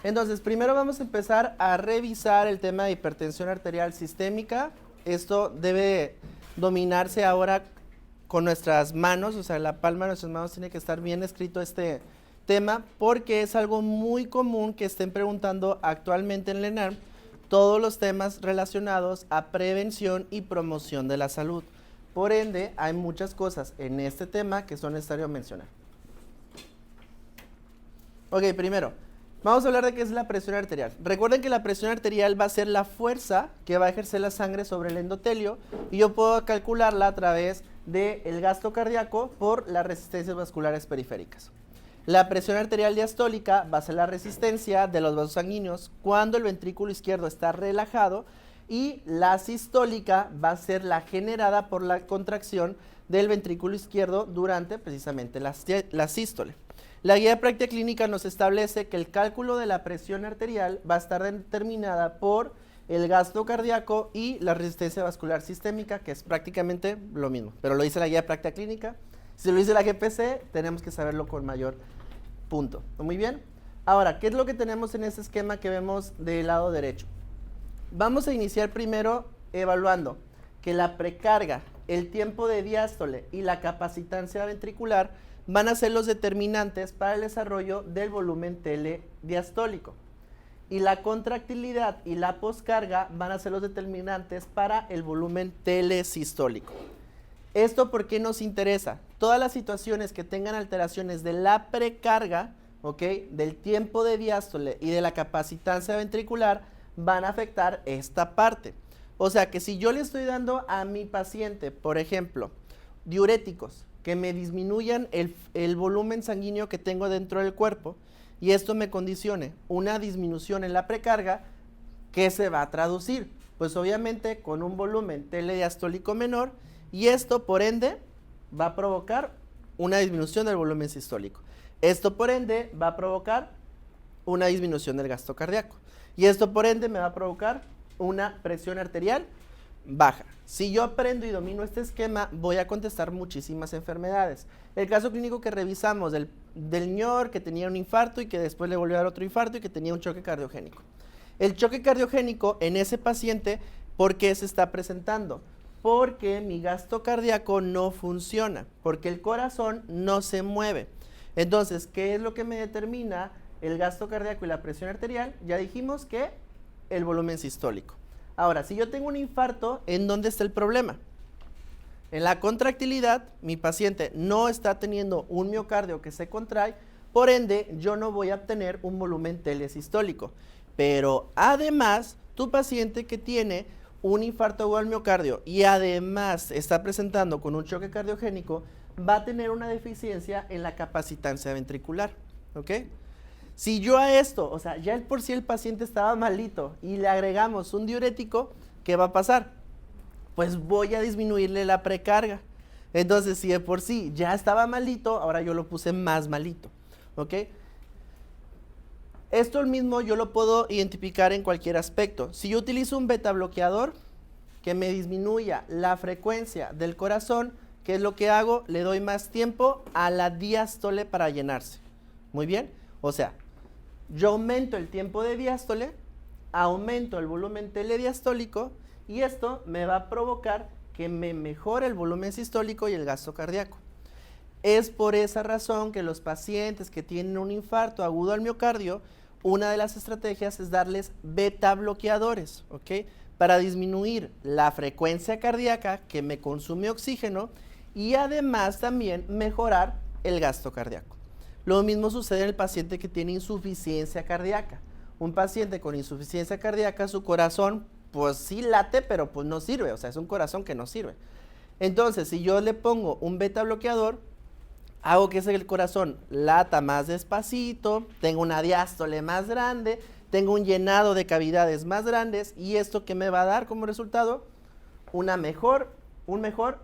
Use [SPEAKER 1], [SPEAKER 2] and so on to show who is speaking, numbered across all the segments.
[SPEAKER 1] Entonces, primero vamos a empezar a revisar el tema de hipertensión arterial sistémica. Esto debe dominarse ahora con nuestras manos, o sea, la palma de nuestras manos tiene que estar bien escrito este tema, porque es algo muy común que estén preguntando actualmente en la ENARM todos los temas relacionados a prevención y promoción de la salud. Por ende, hay muchas cosas en este tema que son necesarias mencionar. Ok, primero, vamos a hablar de qué es la presión arterial. Recuerden que la presión arterial va a ser la fuerza que va a ejercer la sangre sobre el endotelio y yo puedo calcularla a través del gasto cardíaco por las resistencias vasculares periféricas. La presión arterial diastólica va a ser la resistencia de los vasos sanguíneos cuando el ventrículo izquierdo está relajado y la sistólica va a ser la generada por la contracción del ventrículo izquierdo durante precisamente la sístole. La guía de práctica clínica nos establece que el cálculo de la presión arterial va a estar determinada por el gasto cardíaco y la resistencia vascular sistémica, que es prácticamente lo mismo, pero lo dice la guía de práctica clínica. Si lo dice la GPC, tenemos que saberlo con mayor punto. Muy bien. Ahora, ¿qué es lo que tenemos en este esquema que vemos del lado derecho? Vamos a iniciar primero evaluando que la precarga, el tiempo de diástole y la capacitancia ventricular van a ser los determinantes para el desarrollo del volumen telediastólico. Y la contractilidad y la poscarga van a ser los determinantes para el volumen telesistólico. ¿Esto por qué nos interesa? Todas las situaciones que tengan alteraciones de la precarga, ¿ok?, del tiempo de diástole y de la capacitancia ventricular van a afectar esta parte. O sea que si yo le estoy dando a mi paciente, por ejemplo, diuréticos que me disminuyan el volumen sanguíneo que tengo dentro del cuerpo y esto me condicione una disminución en la precarga, ¿qué se va a traducir? Pues obviamente con un volumen telediastólico menor y esto por ende va a provocar una disminución del volumen sistólico. Esto por ende va a provocar una disminución del gasto cardíaco y esto por ende me va a provocar una presión arterial baja. Si yo aprendo y domino este esquema, voy a contestar muchísimas enfermedades. El caso clínico que revisamos del ñor que tenía un infarto y que después le volvió a dar otro infarto y que tenía un choque cardiogénico. El choque cardiogénico en ese paciente, ¿por qué se está presentando? Porque mi gasto cardíaco no funciona, porque el corazón no se mueve. Entonces, ¿qué es lo que me determina el gasto cardíaco y la presión arterial? Ya dijimos que el volumen sistólico. Ahora, si yo tengo un infarto, ¿en dónde está el problema? En la contractilidad, mi paciente no está teniendo un miocardio que se contrae, por ende, yo no voy a obtener un volumen telesistólico. Pero además, tu paciente que tiene un infarto agudo al miocardio y además está presentando con un choque cardiogénico, va a tener una deficiencia en la capacitancia ventricular, ¿ok? Si yo a esto, o sea, ya por sí el paciente estaba malito y le agregamos un diurético, ¿qué va a pasar? Pues voy a disminuirle la precarga. Entonces, si de por sí ya estaba malito, ahora yo lo puse más malito, ¿ok? Esto mismo yo lo puedo identificar en cualquier aspecto. Si yo utilizo un beta bloqueador que me disminuya la frecuencia del corazón, ¿qué es lo que hago? Le doy más tiempo a la diástole para llenarse. Muy bien, o sea, yo aumento el tiempo de diástole, aumento el volumen telediastólico y esto me va a provocar que me mejore el volumen sistólico y el gasto cardíaco. Es por esa razón que los pacientes que tienen un infarto agudo al miocardio, una de las estrategias es darles beta bloqueadores, ¿ok?, para disminuir la frecuencia cardíaca que me consume oxígeno y además también mejorar el gasto cardíaco. Lo mismo sucede en el paciente que tiene insuficiencia cardíaca. Un paciente con insuficiencia cardíaca, su corazón pues sí late, pero pues no sirve, o sea, es un corazón que no sirve. Entonces, si yo le pongo un beta bloqueador, hago que el corazón lata más despacito, tengo una diástole más grande, tengo un llenado de cavidades más grandes y esto que me va a dar como resultado un mejor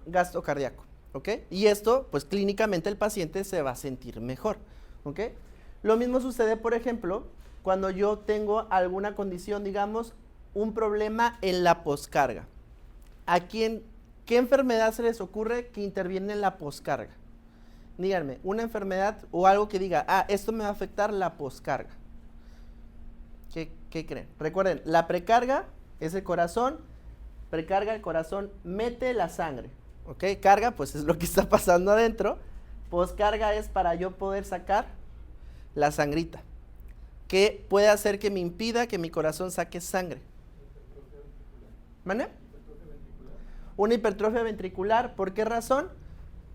[SPEAKER 1] gasto cardíaco, ¿ok? Y esto, pues clínicamente el paciente se va a sentir mejor, ¿ok? Lo mismo sucede, por ejemplo, cuando yo tengo alguna condición, digamos, un problema en la poscarga. ¿A quién, qué enfermedad se les ocurre que interviene en la poscarga? Díganme, una enfermedad o algo que diga, esto me va a afectar la poscarga. ¿Qué creen? Recuerden, la precarga es el corazón, precarga el corazón, mete la sangre, ¿ok? Carga, pues es lo que está pasando adentro. Poscarga es para yo poder sacar la sangrita, que puede hacer que me impida que mi corazón saque sangre. ¿Vale? Una hipertrofia ventricular, ¿por qué razón?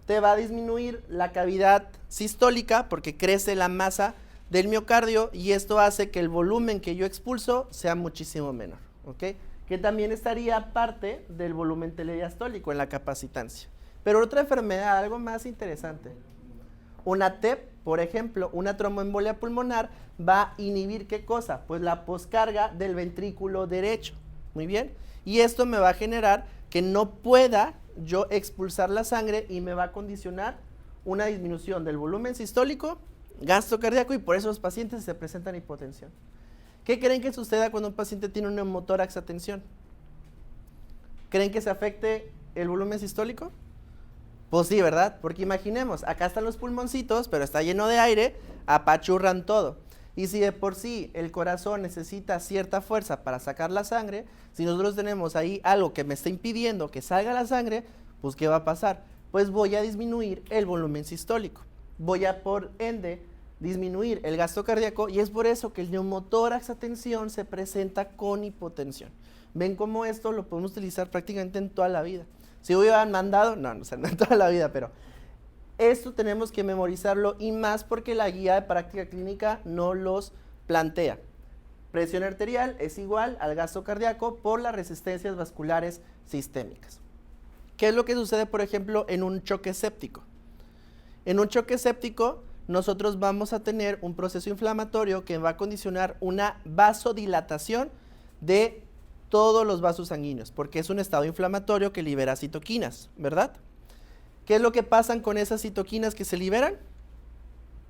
[SPEAKER 1] Te va a disminuir la cavidad sistólica porque crece la masa del miocardio y esto hace que el volumen que yo expulso sea muchísimo menor, ¿ok? Que también estaría parte del volumen telediastólico en la capacitancia. Pero otra enfermedad, algo más interesante. Una TEP, por ejemplo, una tromboembolia pulmonar, va a inhibir ¿qué cosa? Pues la poscarga del ventrículo derecho. Muy bien. Y esto me va a generar que no pueda yo expulsar la sangre y me va a condicionar una disminución del volumen sistólico, gasto cardíaco, y por eso los pacientes se presentan hipotensión. ¿Qué creen que suceda cuando un paciente tiene un neumotórax a tensión? ¿Creen que se afecte el volumen sistólico? Pues sí, ¿verdad? Porque imaginemos, acá están los pulmoncitos, pero está lleno de aire, apachurran todo. Y si de por sí el corazón necesita cierta fuerza para sacar la sangre, si nosotros tenemos ahí algo que me está impidiendo que salga la sangre, pues ¿qué va a pasar? Pues voy a disminuir el volumen sistólico. Voy a, por ende, disminuir el gasto cardíaco y es por eso que el neumotórax a tensión se presenta con hipotensión. ¿Ven cómo esto lo podemos utilizar prácticamente en toda la vida? Si hubieran mandado, no en toda la vida, pero esto tenemos que memorizarlo y más porque la guía de práctica clínica no los plantea. Presión arterial es igual al gasto cardíaco por las resistencias vasculares sistémicas. ¿Qué es lo que sucede, por ejemplo, en un choque séptico? En un choque séptico, nosotros vamos a tener un proceso inflamatorio que va a condicionar una vasodilatación de todos los vasos sanguíneos, porque es un estado inflamatorio que libera citoquinas, ¿verdad? ¿Qué es lo que pasa con esas citoquinas que se liberan?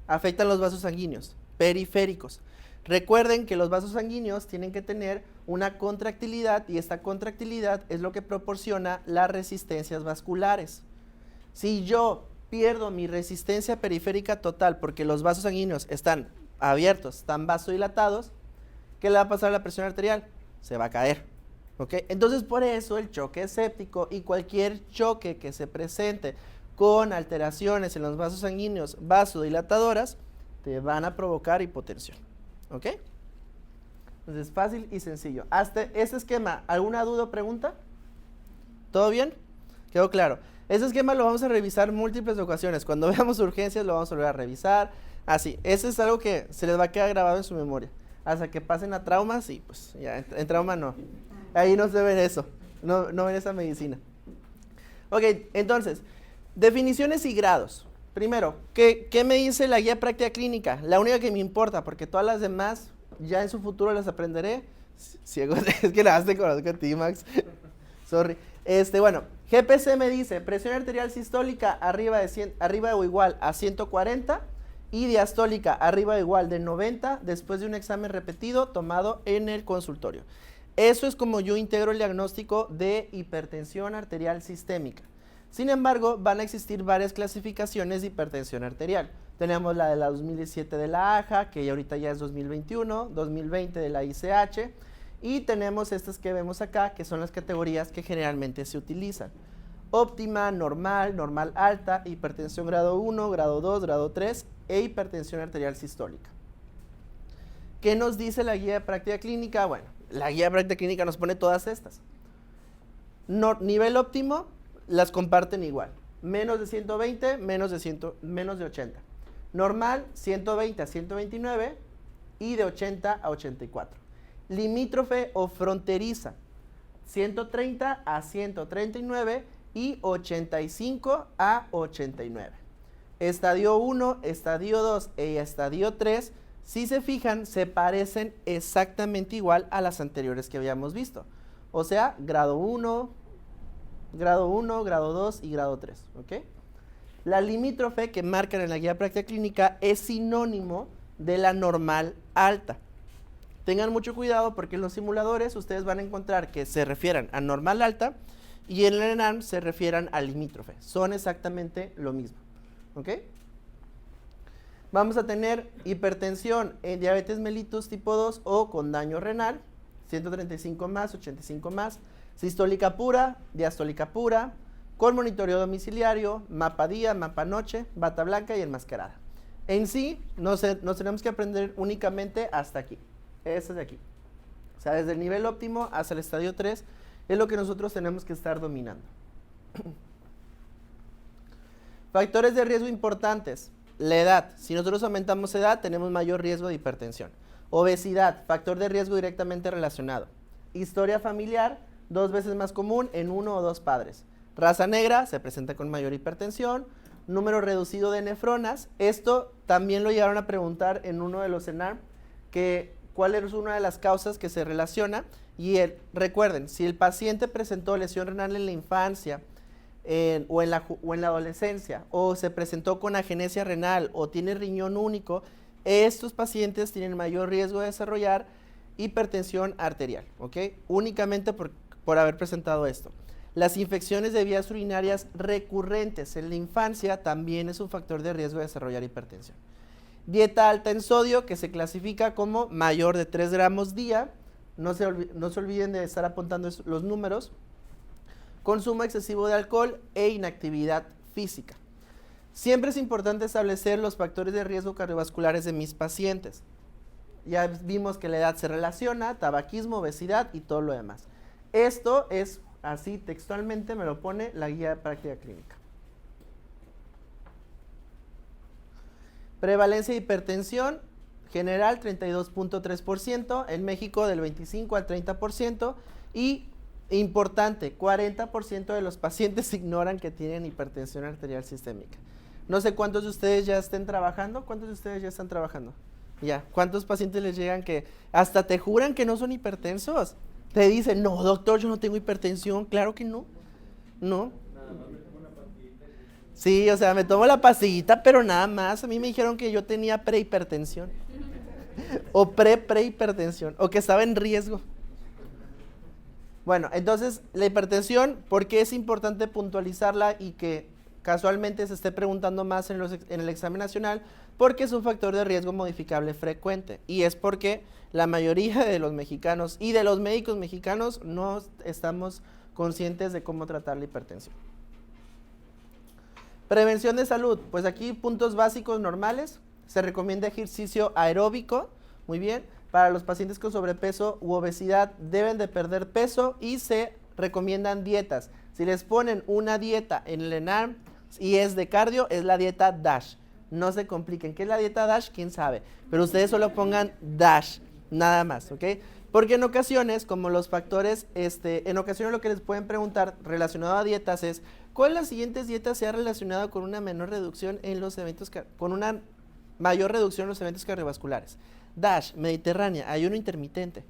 [SPEAKER 1] Afectan los vasos sanguíneos periféricos. Recuerden que los vasos sanguíneos tienen que tener una contractilidad y esta contractilidad es lo que proporciona las resistencias vasculares. Si yo pierdo mi resistencia periférica total porque los vasos sanguíneos están abiertos, están vasodilatados, ¿qué le va a pasar a la presión arterial? Se va a caer. ¿Ok? Entonces por eso el choque séptico y cualquier choque que se presente con alteraciones en los vasos sanguíneos vasodilatadoras te van a provocar hipotensión. ¿Ok? Entonces fácil y sencillo. Hasta este esquema, ¿alguna duda o pregunta? ¿Todo bien? ¿Quedó claro? Ese esquema lo vamos a revisar múltiples ocasiones. Cuando veamos urgencias lo vamos a volver a revisar. Así, ese es algo que se les va a quedar grabado en su memoria. Hasta que pasen a traumas y pues ya, en trauma no. Ahí no se ven eso, no ven esa medicina. Ok, entonces, definiciones y grados. Primero, ¿qué me dice la guía de práctica clínica? La única que me importa, porque todas las demás ya en su futuro las aprenderé. Ciego, es que la te conozco a ti, Max. Sorry. Bueno, GPC me dice presión arterial sistólica arriba o igual a 140 y diastólica arriba o igual de 90 después de un examen repetido tomado en el consultorio. Eso es como yo integro el diagnóstico de hipertensión arterial sistémica. Sin embargo, van a existir varias clasificaciones de hipertensión arterial. Tenemos la de la 2017 de la AJA, que ahorita ya es 2021, 2020 de la ICH, y tenemos estas que vemos acá, que son las categorías que generalmente se utilizan. Óptima, normal, normal alta, hipertensión grado 1, grado 2, grado 3 e hipertensión arterial sistólica. ¿Qué nos dice la guía de práctica clínica? Bueno, la guía de práctica clínica nos pone todas estas. Nivel óptimo, las comparten igual. Menos de 120, menos de 80. Normal, 120 a 129 y de 80 a 84. Limítrofe o fronteriza, 130 a 139 y 85 a 89. Estadio 1, estadio 2 y estadio 3, si se fijan, se parecen exactamente igual a las anteriores que habíamos visto. O sea, grado 1, grado 2 y grado 3. ¿Ok? La limítrofe que marcan en la guía de práctica clínica es sinónimo de la normal alta. Tengan mucho cuidado porque en los simuladores ustedes van a encontrar que se refieran a normal alta y en el ENARM se refieran a limítrofe. Son exactamente lo mismo. ¿Ok? Vamos a tener hipertensión en diabetes mellitus tipo 2 o con daño renal, 135 más, 85 más, sistólica pura, diastólica pura, con monitoreo domiciliario, mapa día, mapa noche, bata blanca y enmascarada. En sí, nos tenemos que aprender únicamente hasta aquí, este de aquí. O sea, desde el nivel óptimo hasta el estadio 3 es lo que nosotros tenemos que estar dominando. Factores de riesgo importantes. La edad. Si nosotros aumentamos edad, tenemos mayor riesgo de hipertensión. Obesidad, factor de riesgo directamente relacionado. Historia familiar, 2 veces más común en 1 o 2 padres. Raza negra, se presenta con mayor hipertensión. Número reducido de nefronas. Esto también lo llegaron a preguntar en uno de los ENARM, que cuál es una de las causas que se relaciona. Y recuerden, si el paciente presentó lesión renal en la infancia, o en la adolescencia, o se presentó con agenesia renal, o tiene riñón único, estos pacientes tienen mayor riesgo de desarrollar hipertensión arterial, ¿ok? Únicamente por haber presentado esto. Las infecciones de vías urinarias recurrentes en la infancia también es un factor de riesgo de desarrollar hipertensión. Dieta alta en sodio, que se clasifica como mayor de 3 gramos día, no se olviden de estar apuntando los números. Consumo excesivo de alcohol e inactividad física. Siempre es importante establecer los factores de riesgo cardiovasculares de mis pacientes. Ya vimos que la edad se relaciona, tabaquismo, obesidad y todo lo demás. Esto es así textualmente, me lo pone la guía de práctica clínica. Prevalencia de hipertensión general 32.3%, en México del 25 al 30% y importante, 40% de los pacientes ignoran que tienen hipertensión arterial sistémica. No sé cuántos de ustedes ya estén trabajando. ¿Cuántos de ustedes ya están trabajando? Ya. ¿Cuántos pacientes les llegan que hasta te juran que no son hipertensos? Te dicen, no, doctor, yo no tengo hipertensión. Claro que no. No. Sí, o sea, me tomo la pastillita, pero nada más. A mí me dijeron que yo tenía prehipertensión. O prehipertensión. O que estaba en riesgo. Bueno, entonces la hipertensión, ¿por qué es importante puntualizarla y que casualmente se esté preguntando más en el examen nacional? Porque es un factor de riesgo modificable frecuente y es porque la mayoría de los mexicanos y de los médicos mexicanos no estamos conscientes de cómo tratar la hipertensión. Prevención de salud, pues aquí puntos básicos normales, se recomienda ejercicio aeróbico, muy bien. Para los pacientes con sobrepeso u obesidad deben de perder peso y se recomiendan dietas. Si les ponen una dieta en el ENARM y es de cardio, es la dieta DASH. No se compliquen. ¿Qué es la dieta DASH? ¿Quién sabe? Pero ustedes solo pongan DASH, nada más, ¿ok? Porque en ocasiones, como los factores, en ocasiones lo que les pueden preguntar relacionado a dietas es, ¿cuál de las siguientes dietas se ha relacionado con una menor reducción en los eventos, con una mayor reducción en los eventos cardiovasculares? DASH, mediterránea, ayuno intermitente,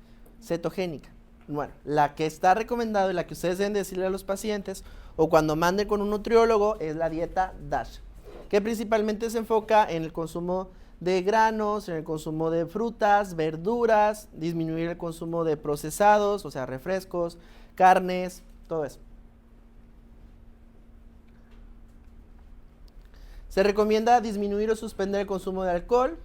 [SPEAKER 1] cetogénica. Bueno, la que está recomendada y la que ustedes deben decirle a los pacientes o cuando manden con un nutriólogo es la dieta DASH, que principalmente se enfoca en el consumo de granos, en el consumo de frutas, verduras, disminuir el consumo de procesados, o sea, refrescos, carnes, todo eso. Se recomienda disminuir o suspender el consumo de alcohol.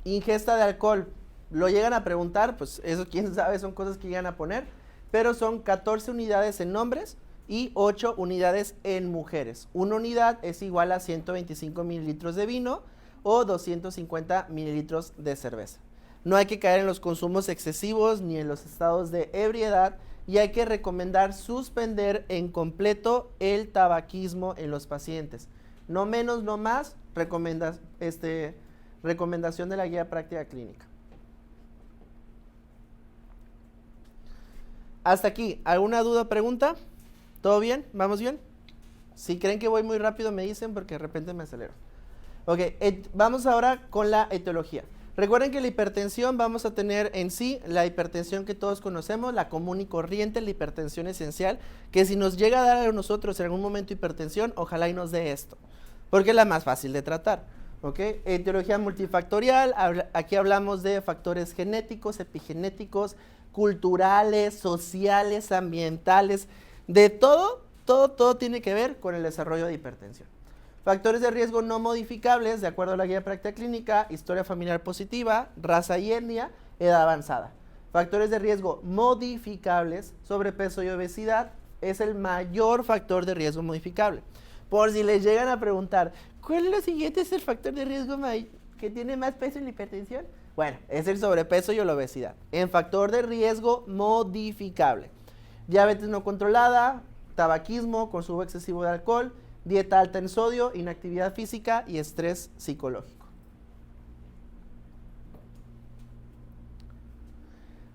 [SPEAKER 1] Ingesta de alcohol, lo llegan a preguntar, pues eso quién sabe, son cosas que llegan a poner, pero son 14 unidades en hombres y 8 unidades en mujeres. Una unidad es igual a 125 mililitros de vino o 250 mililitros de cerveza. No hay que caer en los consumos excesivos ni en los estados de ebriedad y hay que recomendar suspender en completo el tabaquismo en los pacientes. No menos, no más, recomendación de la guía práctica clínica. Hasta aquí, ¿alguna duda o pregunta? ¿Todo bien? ¿Vamos bien? Si creen que voy muy rápido me dicen porque de repente me acelero. Ok, vamos ahora con la etiología. Recuerden que la hipertensión vamos a tener en sí la hipertensión que todos conocemos, la común y corriente, la hipertensión esencial, que si nos llega a dar a nosotros en algún momento hipertensión, ojalá y nos dé esto, porque es la más fácil de tratar. ¿Okay? Etiología multifactorial, aquí hablamos de factores genéticos, epigenéticos, culturales, sociales, ambientales, de todo tiene que ver con el desarrollo de hipertensión. Factores de riesgo no modificables, de acuerdo a la guía de práctica clínica, historia familiar positiva, raza y etnia, edad avanzada. Factores de riesgo modificables, sobrepeso y obesidad, es el mayor factor de riesgo modificable. Por si les llegan a preguntar, ¿cuál de los siguientes es el factor de riesgo que tiene más peso en la hipertensión? Bueno, es el sobrepeso y la obesidad. En factor de riesgo modificable. Diabetes no controlada, tabaquismo, consumo excesivo de alcohol, dieta alta en sodio, inactividad física y estrés psicológico.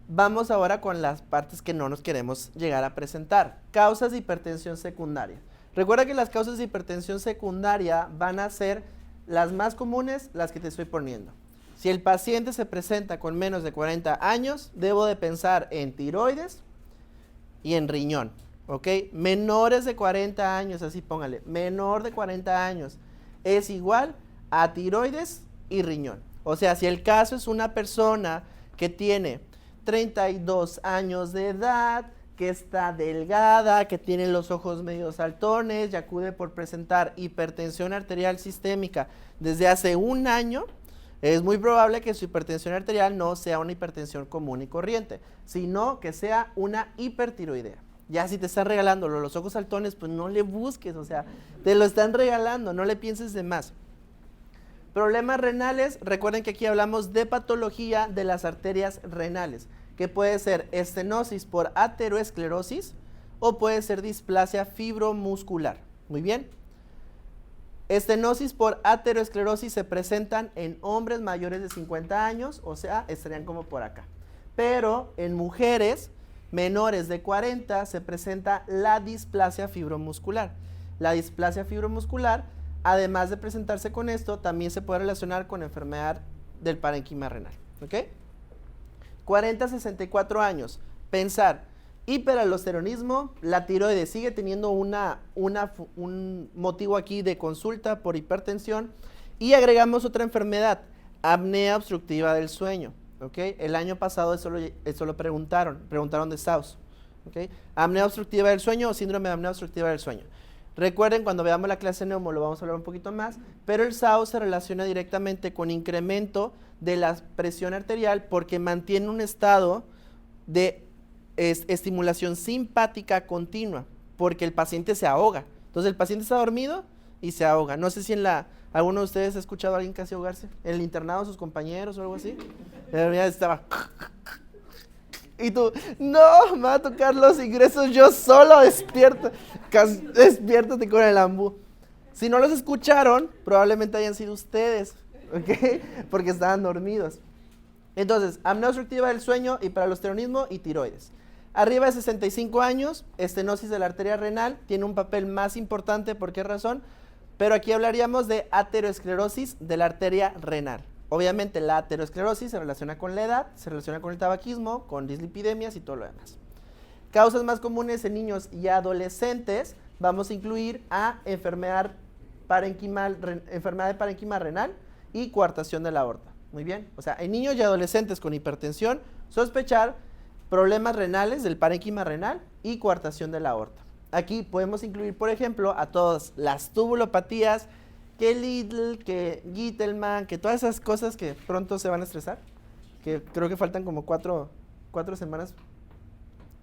[SPEAKER 1] Vamos ahora con las partes que no nos queremos llegar a presentar. Causas de hipertensión secundaria. Recuerda que las causas de hipertensión secundaria van a ser las más comunes, las que te estoy poniendo. Si el paciente se presenta con menos de 40 años, debo de pensar en tiroides y en riñón, ¿ok? Menores de 40 años, así póngale, menor de 40 años es igual a tiroides y riñón. O sea, si el caso es una persona que tiene 32 años de edad, que está delgada, que tiene los ojos medio saltones y acude por presentar hipertensión arterial sistémica desde hace un año, es muy probable que su hipertensión arterial no sea una hipertensión común y corriente, sino que sea una hipertiroidea. Ya si te están regalando los ojos saltones, pues no le busques, o sea, te lo están regalando, no le pienses de más. Problemas renales, recuerden que aquí hablamos de patología de las arterias renales, que puede ser estenosis por ateroesclerosis o puede ser displasia fibromuscular. Muy bien. Estenosis por ateroesclerosis se presentan en hombres mayores de 50 años, o sea, estarían como por acá. Pero en mujeres menores de 40 se presenta la displasia fibromuscular. La displasia fibromuscular, además de presentarse con esto, también se puede relacionar con enfermedad del parénquima renal. ¿Ok? 40 a 64 años. Pensar, hiperaldosteronismo, la tiroides sigue teniendo un motivo aquí de consulta por hipertensión y agregamos otra enfermedad, apnea obstructiva del sueño. ¿Okay? El año pasado eso lo preguntaron de SAUS. ¿Okay? Apnea obstructiva del sueño o síndrome de apnea obstructiva del sueño. Recuerden, cuando veamos la clase de neumo lo vamos a hablar un poquito más, pero el SAUS se relaciona directamente con incremento de la presión arterial porque mantiene un estado de estimulación simpática continua, porque el paciente se ahoga. Entonces el paciente está dormido y se ahoga. No sé si alguno de ustedes ha escuchado a alguien casi ahogarse, en el internado, sus compañeros o algo así. Estaba... Y tú, no, me va a tocar los ingresos yo solo, despiértate con el ambú. Si no los escucharon, probablemente hayan sido ustedes, ¿ok? Porque estaban dormidos. Entonces, apnea obstructiva del sueño, hiperaldosteronismo y tiroides. Arriba de 65 años, estenosis de la arteria renal, tiene un papel más importante, ¿por qué razón? Pero aquí hablaríamos de ateroesclerosis de la arteria renal. Obviamente la ateroesclerosis se relaciona con la edad, se relaciona con el tabaquismo, con dislipidemias y todo lo demás. Causas más comunes en niños y adolescentes, vamos a incluir a enfermedad de parénquima renal y coartación de la aorta. Muy bien, o sea, en niños y adolescentes con hipertensión, sospechar problemas renales del parénquima renal y coartación de la aorta. Aquí podemos incluir, por ejemplo, a todas las tubulopatías, que Lidl, que Gittelman, que todas esas cosas que pronto se van a estresar, que creo que faltan como 4 semanas,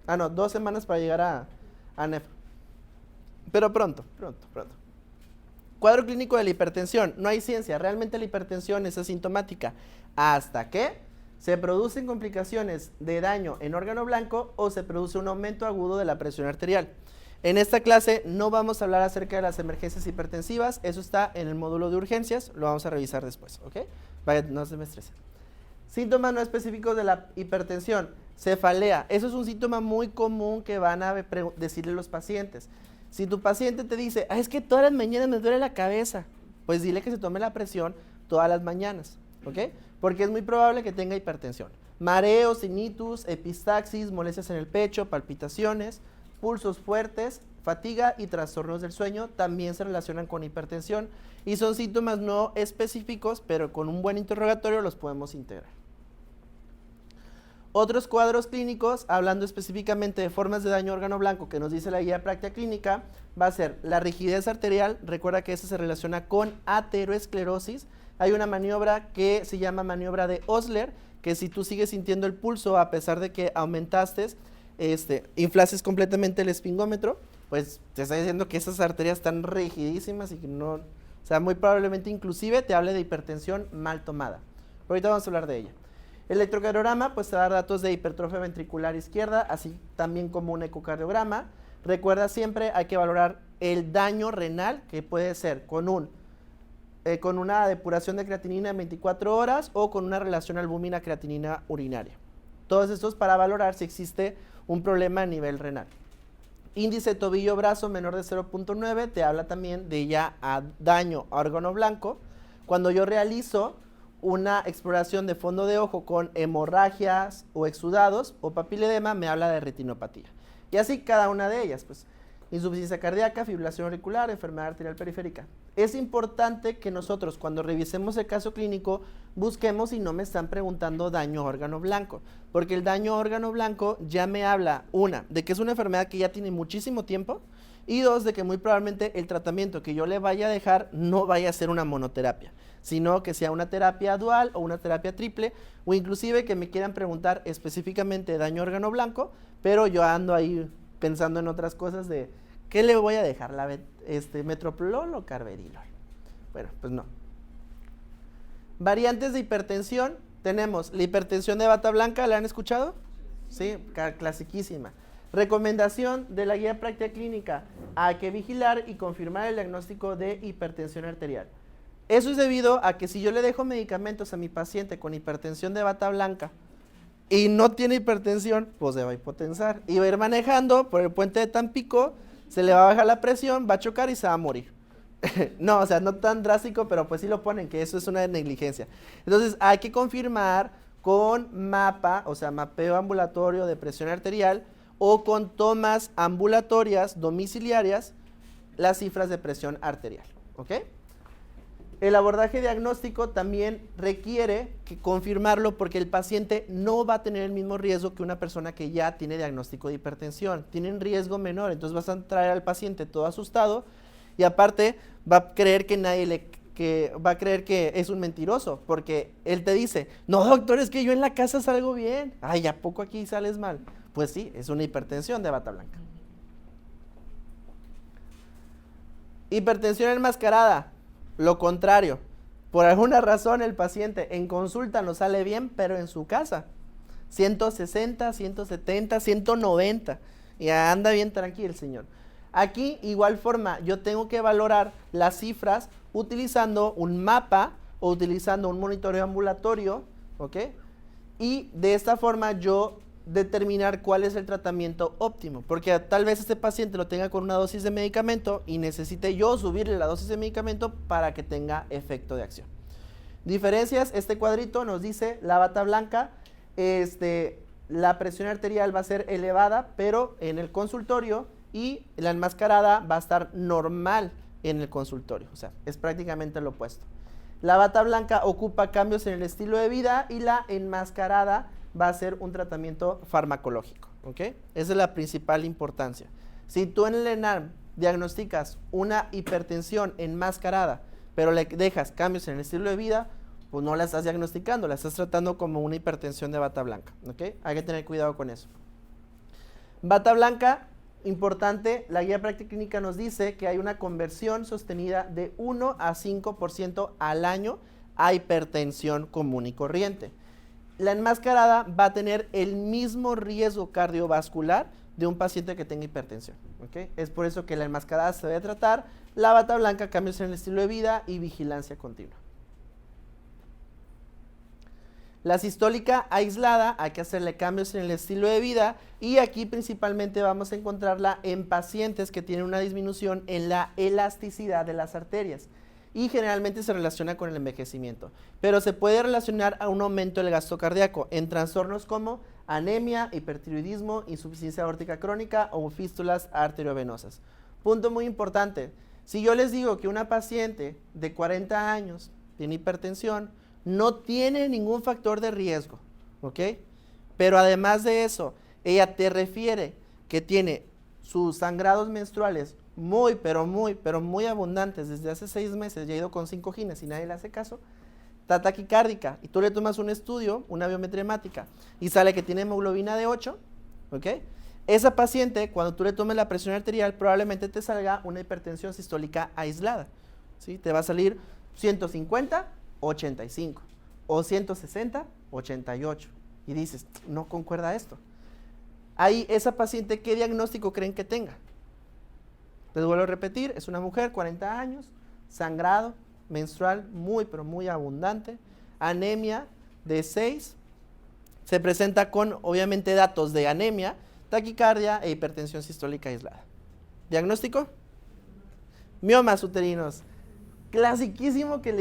[SPEAKER 1] 2 semanas para llegar a NEF. Pero pronto. Cuadro clínico de la hipertensión, no hay ciencia, realmente la hipertensión es asintomática, hasta que se producen complicaciones de daño en órgano blanco o se produce un aumento agudo de la presión arterial. En esta clase no vamos a hablar acerca de las emergencias hipertensivas, eso está en el módulo de urgencias, lo vamos a revisar después, ¿ok? Vaya, no se me estresen. Síntomas no específicos de la hipertensión, cefalea, eso es un síntoma muy común que van a decirle los pacientes. Si tu paciente te dice, es que todas las mañanas me duele la cabeza, pues dile que se tome la presión todas las mañanas, ¿ok? Porque es muy probable que tenga hipertensión. Mareos, tinnitus, epistaxis, molestias en el pecho, palpitaciones, pulsos fuertes, fatiga y trastornos del sueño también se relacionan con hipertensión y son síntomas no específicos, pero con un buen interrogatorio los podemos integrar. Otros cuadros clínicos, hablando específicamente de formas de daño a órgano blanco que nos dice la guía de práctica clínica, va a ser la rigidez arterial. Recuerda que esa se relaciona con ateroesclerosis. Hay una maniobra que se llama maniobra de Osler, que si tú sigues sintiendo el pulso a pesar de que aumentaste, inflases completamente el espingómetro, pues te está diciendo que esas arterias están rigidísimas y que no, o sea, muy probablemente inclusive te hable de hipertensión mal tomada. Pero ahorita vamos a hablar de ella. El electrocardiograma pues te da datos de hipertrofia ventricular izquierda, así también como un ecocardiograma. Recuerda siempre hay que valorar el daño renal, que puede ser con una depuración de creatinina en 24 horas o con una relación albúmina-creatinina urinaria. Todos estos para valorar si existe un problema a nivel renal. Índice tobillo-brazo menor de 0.9 te habla también de ya daño a órgano blanco. Cuando yo realizo una exploración de fondo de ojo con hemorragias o exudados o papiledema, me habla de retinopatía. Y así cada una de ellas, pues, insuficiencia cardíaca, fibrilación auricular, enfermedad arterial periférica. Es importante que nosotros cuando revisemos el caso clínico busquemos si no me están preguntando daño a órgano blanco, porque el daño a órgano blanco ya me habla, una, de que es una enfermedad que ya tiene muchísimo tiempo, y dos, de que muy probablemente el tratamiento que yo le vaya a dejar no vaya a ser una monoterapia, sino que sea una terapia dual o una terapia triple, o inclusive que me quieran preguntar específicamente daño a órgano blanco, pero yo ando ahí pensando en otras cosas de ¿qué le voy a dejar? ¿Metoprolol o carvedilol? Bueno, pues no. Variantes de hipertensión, tenemos la hipertensión de bata blanca, ¿la han escuchado? Sí, clasiquísima. Recomendación de la guía práctica clínica, hay que vigilar y confirmar el diagnóstico de hipertensión arterial. Eso es debido a que si yo le dejo medicamentos a mi paciente con hipertensión de bata blanca y no tiene hipertensión, pues se va a hipotensar y va a ir manejando por el puente de Tampico, se le va a bajar la presión, va a chocar y se va a morir. No, o sea, no tan drástico, pero pues sí lo ponen, que eso es una negligencia. Entonces hay que confirmar con mapa, o sea, mapeo ambulatorio de presión arterial o con tomas ambulatorias domiciliarias las cifras de presión arterial, ¿ok? El abordaje diagnóstico también requiere confirmarlo porque el paciente no va a tener el mismo riesgo que una persona que ya tiene diagnóstico de hipertensión. Tiene un riesgo menor, entonces vas a traer al paciente todo asustado y aparte va a creer que es un mentiroso porque él te dice, no doctor, es que yo en la casa salgo bien. Ay, ¿a poco aquí sales mal? Pues sí, es una hipertensión de bata blanca. Hipertensión enmascarada. Lo contrario, por alguna razón el paciente en consulta no sale bien, pero en su casa, 160, 170, 190, y anda bien tranquilo el señor. Aquí, igual forma, yo tengo que valorar las cifras utilizando un mapa o utilizando un monitoreo ambulatorio, ¿ok? Y de esta forma yo determinar cuál es el tratamiento óptimo, porque tal vez este paciente lo tenga con una dosis de medicamento y necesite yo subirle la dosis de medicamento para que tenga efecto de acción. Diferencias, este cuadrito nos dice la bata blanca, la presión arterial va a ser elevada, pero en el consultorio, y la enmascarada va a estar normal en el consultorio, o sea, es prácticamente lo opuesto. La bata blanca ocupa cambios en el estilo de vida y la enmascarada va a ser un tratamiento farmacológico, ¿ok? Esa es la principal importancia. Si tú en el ENARM diagnosticas una hipertensión enmascarada, pero le dejas cambios en el estilo de vida, pues no la estás diagnosticando, la estás tratando como una hipertensión de bata blanca, ¿ok? Hay que tener cuidado con eso. Bata blanca, importante, la guía práctica clínica nos dice que hay una conversión sostenida de 1 a 5% al año a hipertensión común y corriente. La enmascarada va a tener el mismo riesgo cardiovascular de un paciente que tenga hipertensión, ¿ok? Es por eso que la enmascarada se debe tratar, la bata blanca, cambios en el estilo de vida y vigilancia continua. La sistólica aislada, hay que hacerle cambios en el estilo de vida y aquí principalmente vamos a encontrarla en pacientes que tienen una disminución en la elasticidad de las arterias. Y generalmente se relaciona con el envejecimiento, pero se puede relacionar a un aumento del gasto cardíaco en trastornos como anemia, hipertiroidismo, insuficiencia aórtica crónica o fístulas arteriovenosas. Punto muy importante, si yo les digo que una paciente de 40 años tiene hipertensión, no tiene ningún factor de riesgo, ¿ok? pero además de eso, ella te refiere que tiene sus sangrados menstruales muy, pero muy abundantes desde hace 6 meses, ya ha ido con 5 gines y nadie le hace caso, está taquicárdica, y tú le tomas un estudio, una biometría hemática, y sale que tiene hemoglobina de 8, ¿ok? Esa paciente, cuando tú le tomes la presión arterial, probablemente te salga una hipertensión sistólica aislada, ¿sí? Te va a salir 150, 85, o 160, 88, y dices, no concuerda esto. Ahí, esa paciente, ¿qué diagnóstico creen que tenga? Les vuelvo a repetir, es una mujer, 40 años, sangrado menstrual muy, pero muy abundante, anemia de 6, se presenta con, obviamente, datos de anemia, taquicardia e hipertensión sistólica aislada. ¿Diagnóstico? Miomas uterinos. Clasiquísimo que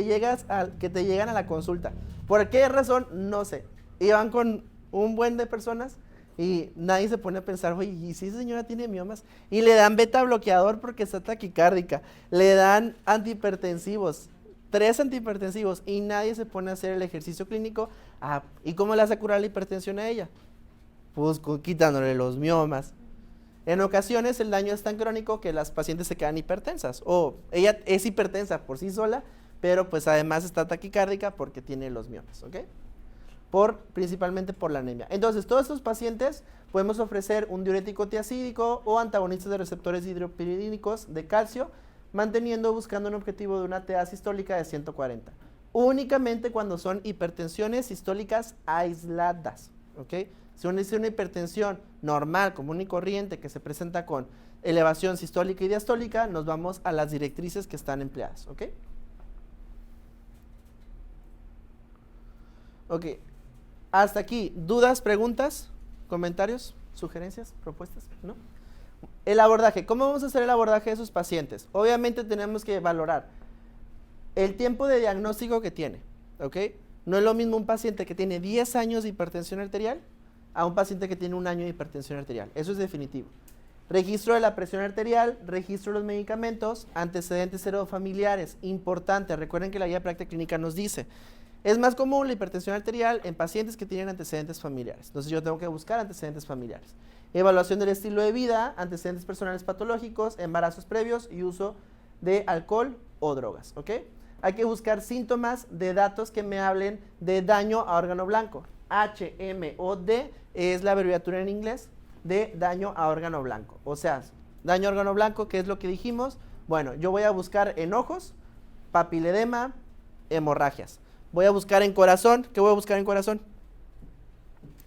[SPEAKER 1] que te llegan a la consulta. ¿Por qué razón? No sé. Y van con un buen de personas y nadie se pone a pensar, oye, ¿y si esa señora tiene miomas? Y le dan beta bloqueador porque está taquicárdica, le dan antihipertensivos, 3 antihipertensivos, y nadie se pone a hacer el ejercicio clínico. ¿Y cómo le vas a curar la hipertensión a ella? Pues quitándole los miomas. En ocasiones el daño es tan crónico que las pacientes se quedan hipertensas, o ella es hipertensa por sí sola, pero pues además está taquicárdica porque tiene los miomas, ¿ok? Principalmente por la anemia. Entonces, todos estos pacientes podemos ofrecer un diurético tiacídico o antagonistas de receptores hidropiridínicos de calcio, buscando un objetivo de una TA sistólica de 140. Únicamente cuando son hipertensiones sistólicas aisladas, ¿ok? Si es una hipertensión normal, común y corriente, que se presenta con elevación sistólica y diastólica, nos vamos a las directrices que están empleadas, ¿ok? Ok, hasta aquí, ¿dudas, preguntas, comentarios, sugerencias, propuestas? ¿No? El abordaje, ¿cómo vamos a hacer el abordaje de esos pacientes? Obviamente tenemos que valorar el tiempo de diagnóstico que tiene, ¿ok? No es lo mismo un paciente que tiene 10 años de hipertensión arterial a un paciente que tiene 1 año de hipertensión arterial, eso es definitivo. Registro de la presión arterial, registro de los medicamentos, antecedentes heredofamiliares, importante, recuerden que la guía práctica clínica nos dice, es más común la hipertensión arterial en pacientes que tienen antecedentes familiares. Entonces yo tengo que buscar antecedentes familiares. Evaluación del estilo de vida, antecedentes personales patológicos, embarazos previos y uso de alcohol o drogas, ¿ok? Hay que buscar síntomas de datos que me hablen de daño a órgano blanco. HMOD es la abreviatura en inglés de daño a órgano blanco. O sea, daño a órgano blanco, ¿qué es lo que dijimos? Bueno, yo voy a buscar en ojos, papiledema, hemorragias. Voy a buscar en corazón. ¿Qué voy a buscar en corazón?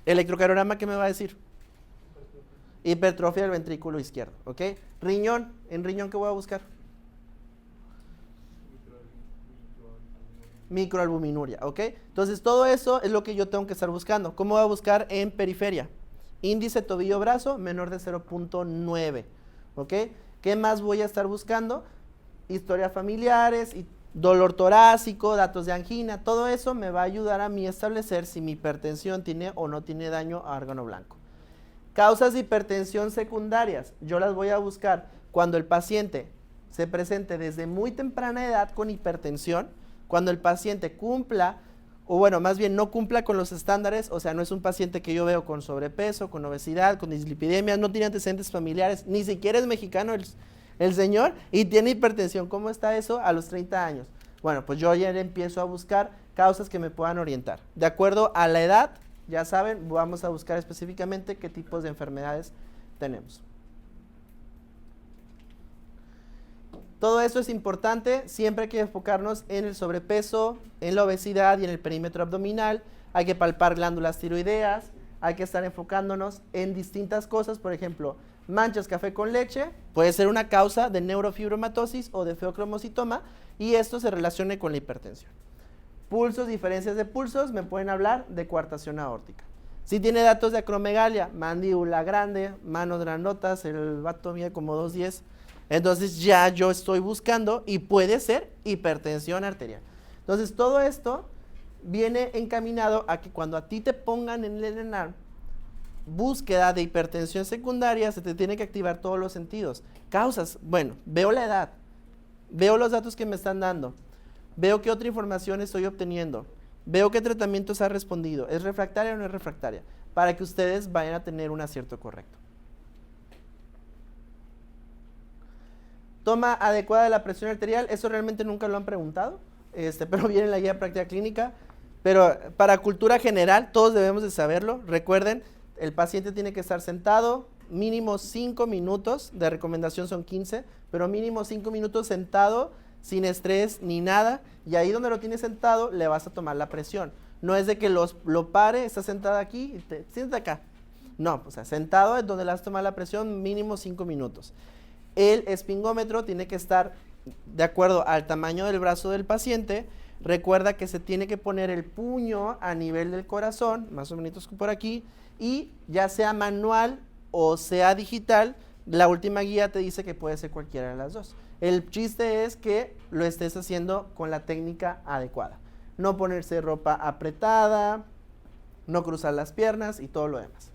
[SPEAKER 1] Electrocardiograma, ¿qué me va a decir? Hipertrofia del ventrículo izquierdo, ¿ok? Riñón, ¿en riñón qué voy a buscar? Microalbuminuria, ¿ok? Entonces todo eso es lo que yo tengo que estar buscando. ¿Cómo voy a buscar en periferia? Índice tobillo-brazo menor de 0.9, ¿ok? ¿Qué más voy a estar buscando? Historia familiares y dolor torácico, datos de angina, todo eso me va a ayudar a mí a establecer si mi hipertensión tiene o no tiene daño a órgano blanco. Causas de hipertensión secundarias, yo las voy a buscar cuando el paciente se presente desde muy temprana edad con hipertensión, cuando el paciente cumpla, o bueno, más bien no cumpla con los estándares, o sea, no es un paciente que yo veo con sobrepeso, con obesidad, con dislipidemia, no tiene antecedentes familiares, ni siquiera es mexicano el señor y tiene hipertensión. ¿Cómo está eso? A los 30 años. Bueno, pues yo ya empiezo a buscar causas que me puedan orientar. De acuerdo a la edad, ya saben, vamos a buscar específicamente qué tipos de enfermedades tenemos. Todo eso es importante, siempre hay que enfocarnos en el sobrepeso, en la obesidad y en el perímetro abdominal. Hay que palpar glándulas tiroideas, hay que estar enfocándonos en distintas cosas, por ejemplo, manchas café con leche, puede ser una causa de neurofibromatosis o de feocromocitoma y esto se relaciona con la hipertensión. Pulsos, diferencias de pulsos, me pueden hablar de coartación aórtica. Si tiene datos de acromegalia, mandíbula grande, manos grandotas, el vato mide como 2.10, entonces ya yo estoy buscando y puede ser hipertensión arterial. Entonces todo esto viene encaminado a que cuando a ti te pongan en el ENARM búsqueda de hipertensión secundaria, se te tiene que activar todos los sentidos. Causas, bueno, veo la edad, veo los datos que me están dando, veo qué otra información estoy obteniendo, veo qué tratamientos ha respondido, ¿es refractaria o no es refractaria? para que ustedes vayan a tener un acierto correcto. Toma adecuada de la presión arterial, eso realmente nunca lo han preguntado, pero viene en la guía de práctica clínica. Pero para cultura general, todos debemos de saberlo. Recuerden, el paciente tiene que estar sentado, mínimo 5 minutos, de recomendación son 15, pero mínimo 5 minutos sentado, sin estrés ni nada, y ahí donde lo tienes sentado, le vas a tomar la presión. No es de que lo pare, está sentado aquí, y siéntate acá. No, o sea, sentado es donde le vas a tomar la presión, mínimo 5 minutos. El espingómetro tiene que estar de acuerdo al tamaño del brazo del paciente. Recuerda que se tiene que poner el puño a nivel del corazón, más o menos por aquí, y ya sea manual o sea digital, la última guía te dice que puede ser cualquiera de las dos. El chiste es que lo estés haciendo con la técnica adecuada. No ponerse ropa apretada, no cruzar las piernas y todo lo demás.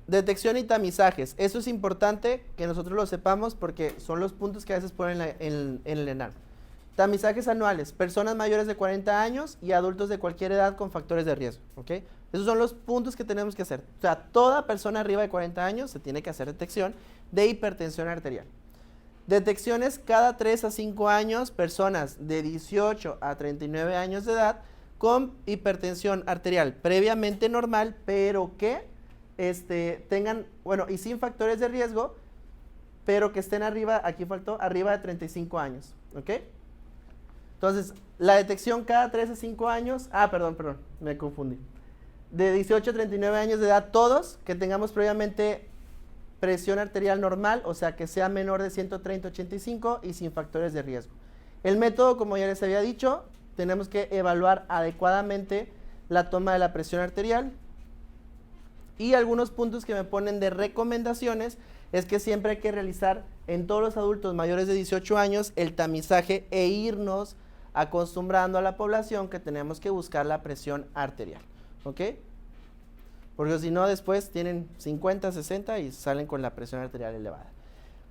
[SPEAKER 1] Detección y tamizajes. Eso es importante que nosotros lo sepamos porque son los puntos que a veces ponen en el ENARM. Tamizajes anuales, personas mayores de 40 años y adultos de cualquier edad con factores de riesgo, ¿ok? Esos son los puntos que tenemos que hacer. O sea, toda persona arriba de 40 años se tiene que hacer detección de hipertensión arterial. Detecciones cada 3 a 5 años, personas de 18 a 39 años de edad con hipertensión arterial previamente normal, pero que tengan, bueno, y sin factores de riesgo, pero que estén arriba, aquí faltó, arriba de 35 años, ¿ok? Entonces, la detección cada 3 a 5 años, perdón, me confundí. De 18 a 39 años de edad, todos que tengamos previamente presión arterial normal, o sea, que sea menor de 130/85 y sin factores de riesgo. El método, como ya les había dicho, tenemos que evaluar adecuadamente la toma de la presión arterial. Y algunos puntos que me ponen de recomendaciones es que siempre hay que realizar en todos los adultos mayores de 18 años el tamizaje e irnos acostumbrando a la población que tenemos que buscar la presión arterial, ¿ok? Porque si no después tienen 50, 60 y salen con la presión arterial elevada.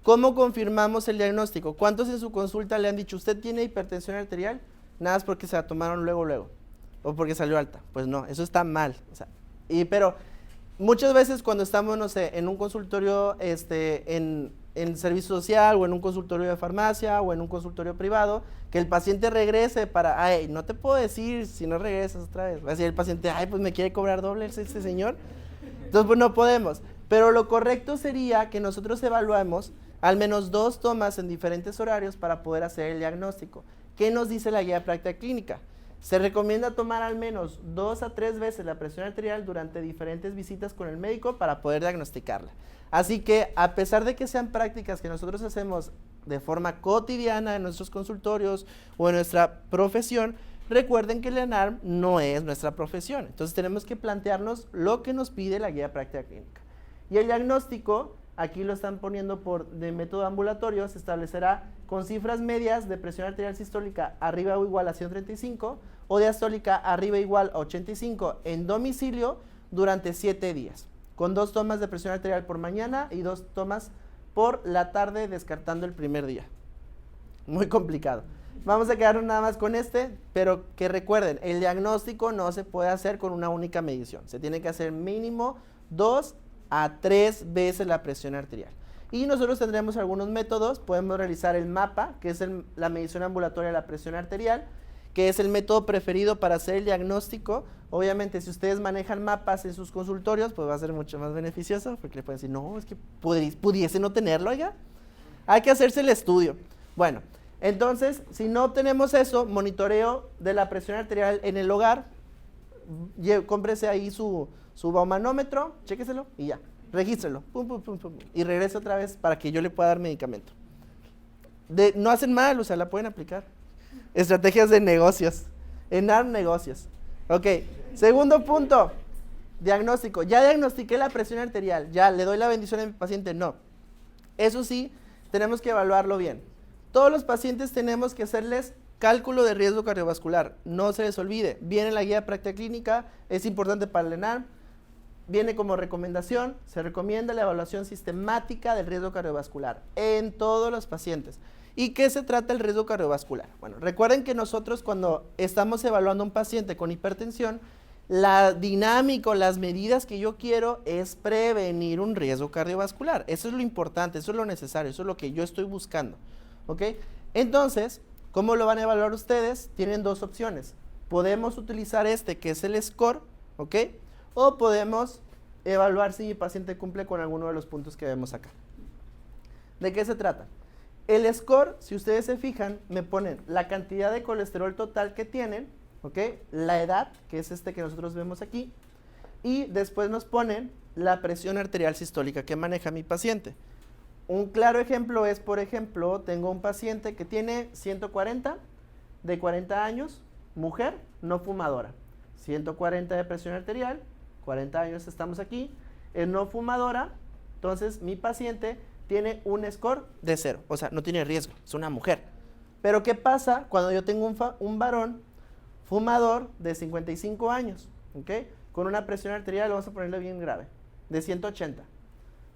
[SPEAKER 1] ¿Cómo confirmamos el diagnóstico? ¿Cuántos en su consulta le han dicho, usted tiene hipertensión arterial? Nada es porque se la tomaron luego, o porque salió alta. Pues no, eso está mal. O sea, pero muchas veces cuando estamos, no sé, en un consultorio en servicio social o en un consultorio de farmacia o en un consultorio privado, que el paciente regrese para, no te puedo decir si no regresas otra vez. Va a decir el paciente, pues me quiere cobrar doble este señor. Entonces, pues no podemos. Pero lo correcto sería que nosotros evaluemos al menos 2 tomas en diferentes horarios para poder hacer el diagnóstico. ¿Qué nos dice la guía de práctica clínica? Se recomienda tomar al menos 2 a 3 veces la presión arterial durante diferentes visitas con el médico para poder diagnosticarla. Así que, a pesar de que sean prácticas que nosotros hacemos de forma cotidiana en nuestros consultorios o en nuestra profesión, recuerden que el ENARM no es nuestra profesión. Entonces tenemos que plantearnos lo que nos pide la guía de práctica clínica. Y el diagnóstico, aquí lo están poniendo de método ambulatorio, se establecerá con cifras medias de presión arterial sistólica arriba o igual a 135 o diastólica arriba igual a 85 en domicilio durante 7 días, con 2 tomas de presión arterial por mañana y 2 tomas por la tarde, descartando el primer día. Muy complicado. Vamos a quedarnos nada más con pero que recuerden, el diagnóstico no se puede hacer con una única medición. Se tiene que hacer mínimo 2 a 3 veces la presión arterial. Y nosotros tendremos algunos métodos. Podemos realizar el MAPA, que es la medición ambulatoria de la presión arterial, que es el método preferido para hacer el diagnóstico. Obviamente, si ustedes manejan mapas en sus consultorios, pues va a ser mucho más beneficioso, porque le pueden decir, no, es que pudiese no tenerlo, oiga. Hay que hacerse el estudio. Bueno, entonces, si no obtenemos eso, monitoreo de la presión arterial en el hogar, cómprese ahí su baumanómetro, chéqueselo y ya, regístrelo, y regrese otra vez para que yo le pueda dar medicamento. No hacen mal, o sea, la pueden aplicar. Estrategias de negocios, ENARM negocios. Ok, segundo punto, diagnóstico. Ya diagnostiqué la presión arterial, ya le doy la bendición a mi paciente, no. Eso sí, tenemos que evaluarlo bien. Todos los pacientes tenemos que hacerles cálculo de riesgo cardiovascular, no se les olvide, viene en la guía de práctica clínica, es importante para el ENARM, viene como recomendación, se recomienda la evaluación sistemática del riesgo cardiovascular en todos los pacientes. ¿Y qué se trata el riesgo cardiovascular? Bueno, recuerden que nosotros cuando estamos evaluando a un paciente con hipertensión, la dinámica o las medidas que yo quiero es prevenir un riesgo cardiovascular. Eso es lo importante, eso es lo necesario, eso es lo que yo estoy buscando. ¿Ok? Entonces, ¿cómo lo van a evaluar ustedes? Tienen dos opciones. Podemos utilizar este que es el score, ¿ok? O podemos evaluar si mi paciente cumple con alguno de los puntos que vemos acá. ¿De qué se trata? El score, si ustedes se fijan, me ponen la cantidad de colesterol total que tienen, ¿ok? La edad, que es este que nosotros vemos aquí, y después nos ponen la presión arterial sistólica que maneja mi paciente. Un claro ejemplo es, por ejemplo, tengo un paciente que tiene 140, de 40 años, mujer, no fumadora. 140 de presión arterial, 40 años estamos aquí, es no fumadora, entonces mi paciente tiene un score de 0, o sea, no tiene riesgo, es una mujer. Pero ¿qué pasa cuando yo tengo un varón fumador de 55 años, ¿ok? Con una presión arterial, vamos a ponerle bien grave, de 180.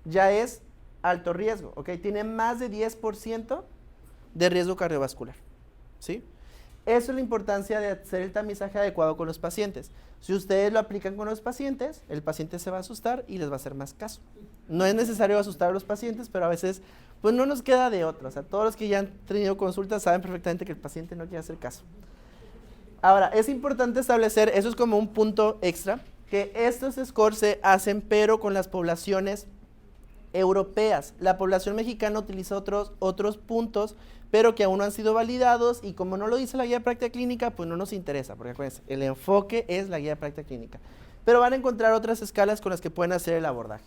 [SPEAKER 1] Ya es alto riesgo, ¿ok? Tiene más de 10% de riesgo cardiovascular, ¿sí? Eso es la importancia de hacer el tamizaje adecuado con los pacientes. Si ustedes lo aplican con los pacientes, el paciente se va a asustar y les va a hacer más caso. No es necesario asustar a los pacientes, pero a veces pues no nos queda de otra. O sea, todos los que ya han tenido consultas saben perfectamente que el paciente no quiere hacer caso. Ahora, es importante establecer, eso es como un punto extra, que estos scores se hacen pero con las poblaciones europeas. La población mexicana utiliza otros puntos, pero que aún no han sido validados y como no lo dice la guía de práctica clínica, pues no nos interesa, porque acuérdense, el enfoque es la guía de práctica clínica. Pero van a encontrar otras escalas con las que pueden hacer el abordaje.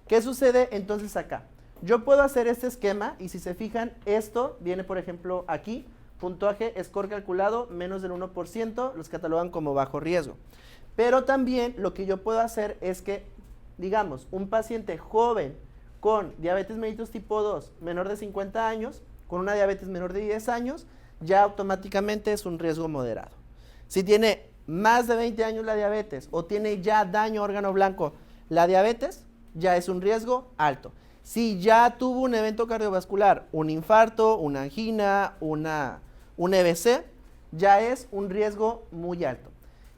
[SPEAKER 1] ¿Qué sucede entonces acá? Yo puedo hacer este esquema y si se fijan, esto viene por ejemplo aquí, puntaje score calculado menos del 1%, los catalogan como bajo riesgo. Pero también lo que yo puedo hacer es que, digamos, un paciente joven con diabetes mellitus tipo 2 menor de 50 años, con una diabetes menor de 10 años, ya automáticamente es un riesgo moderado. Si tiene más de 20 años la diabetes o tiene ya daño a órgano blanco la diabetes, ya es un riesgo alto. Si ya tuvo un evento cardiovascular, un infarto, una angina, un EBC, ya es un riesgo muy alto.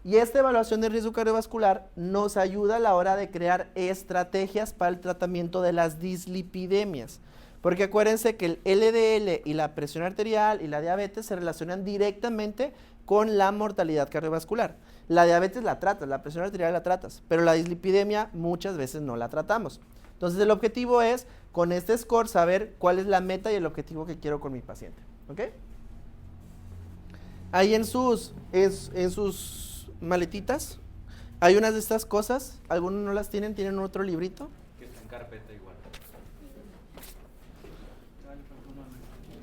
[SPEAKER 1] Y esta evaluación de riesgo cardiovascular nos ayuda a la hora de crear estrategias para el tratamiento de las dislipidemias. Porque acuérdense que el LDL y la presión arterial y la diabetes se relacionan directamente con la mortalidad cardiovascular. La diabetes la tratas, la presión arterial la tratas, pero la dislipidemia muchas veces no la tratamos. Entonces el objetivo es, con este score, saber cuál es la meta y el objetivo que quiero con mi paciente. ¿Ok? Ahí en sus maletitas hay unas de estas cosas, algunos no las tienen, tienen otro librito.
[SPEAKER 2] Que está en carpeta igual.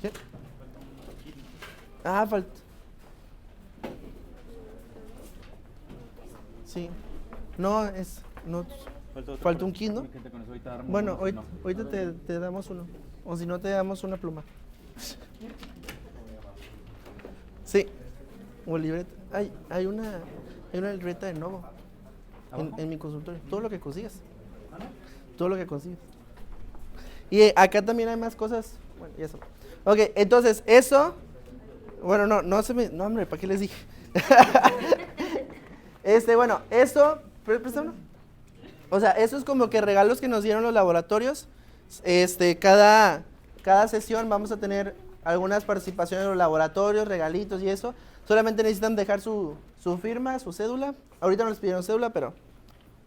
[SPEAKER 1] ¿Qué? Ah, falta. Sí. No, es. No, falta un kit, ¿no? Bueno, ahorita te damos uno. O si no, te damos una pluma. Sí. O libreta. Hay una libreta de Novo. En mi consultorio. Todo lo que consigas. Todo lo que consigas. Y acá también hay más cosas. Bueno, y eso. Ok, entonces, eso. Bueno, no, hombre, ¿para qué les dije? Bueno, eso. ¿Préstame? O sea, eso es como que regalos que nos dieron los laboratorios. Cada sesión vamos a tener algunas participaciones en los laboratorios, regalitos y eso. Solamente necesitan dejar su firma, su cédula. Ahorita no les pidieron cédula, pero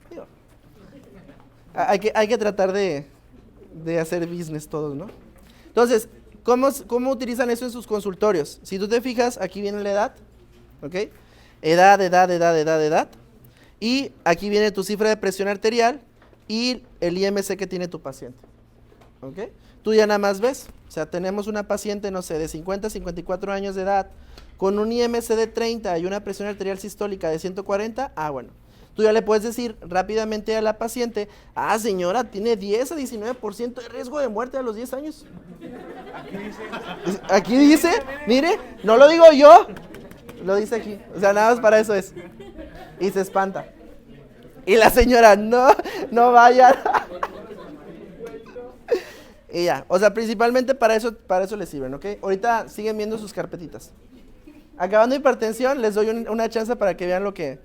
[SPEAKER 1] digo, hay que tratar de hacer business todos, ¿no? Entonces, ¿cómo utilizan eso en sus consultorios? Si tú te fijas, aquí viene la edad, ¿ok? Edad. Y aquí viene tu cifra de presión arterial y el IMC que tiene tu paciente, ¿ok? Tú ya nada más ves, o sea, tenemos una paciente, no sé, de 50 a 54 años de edad, con un IMC de 30 y una presión arterial sistólica de 140, bueno, tú ya le puedes decir rápidamente a la paciente, señora, tiene 10 a 19% de riesgo de muerte a los 10 años. Aquí dice, mire, no lo digo yo, lo dice aquí, o sea, nada más para eso es. Y se espanta. Y la señora, no vaya. Y ya, o sea, principalmente para eso les sirven, ¿ok? Ahorita siguen viendo sus carpetitas. Acabando hipertensión, les doy una chance para que vean lo que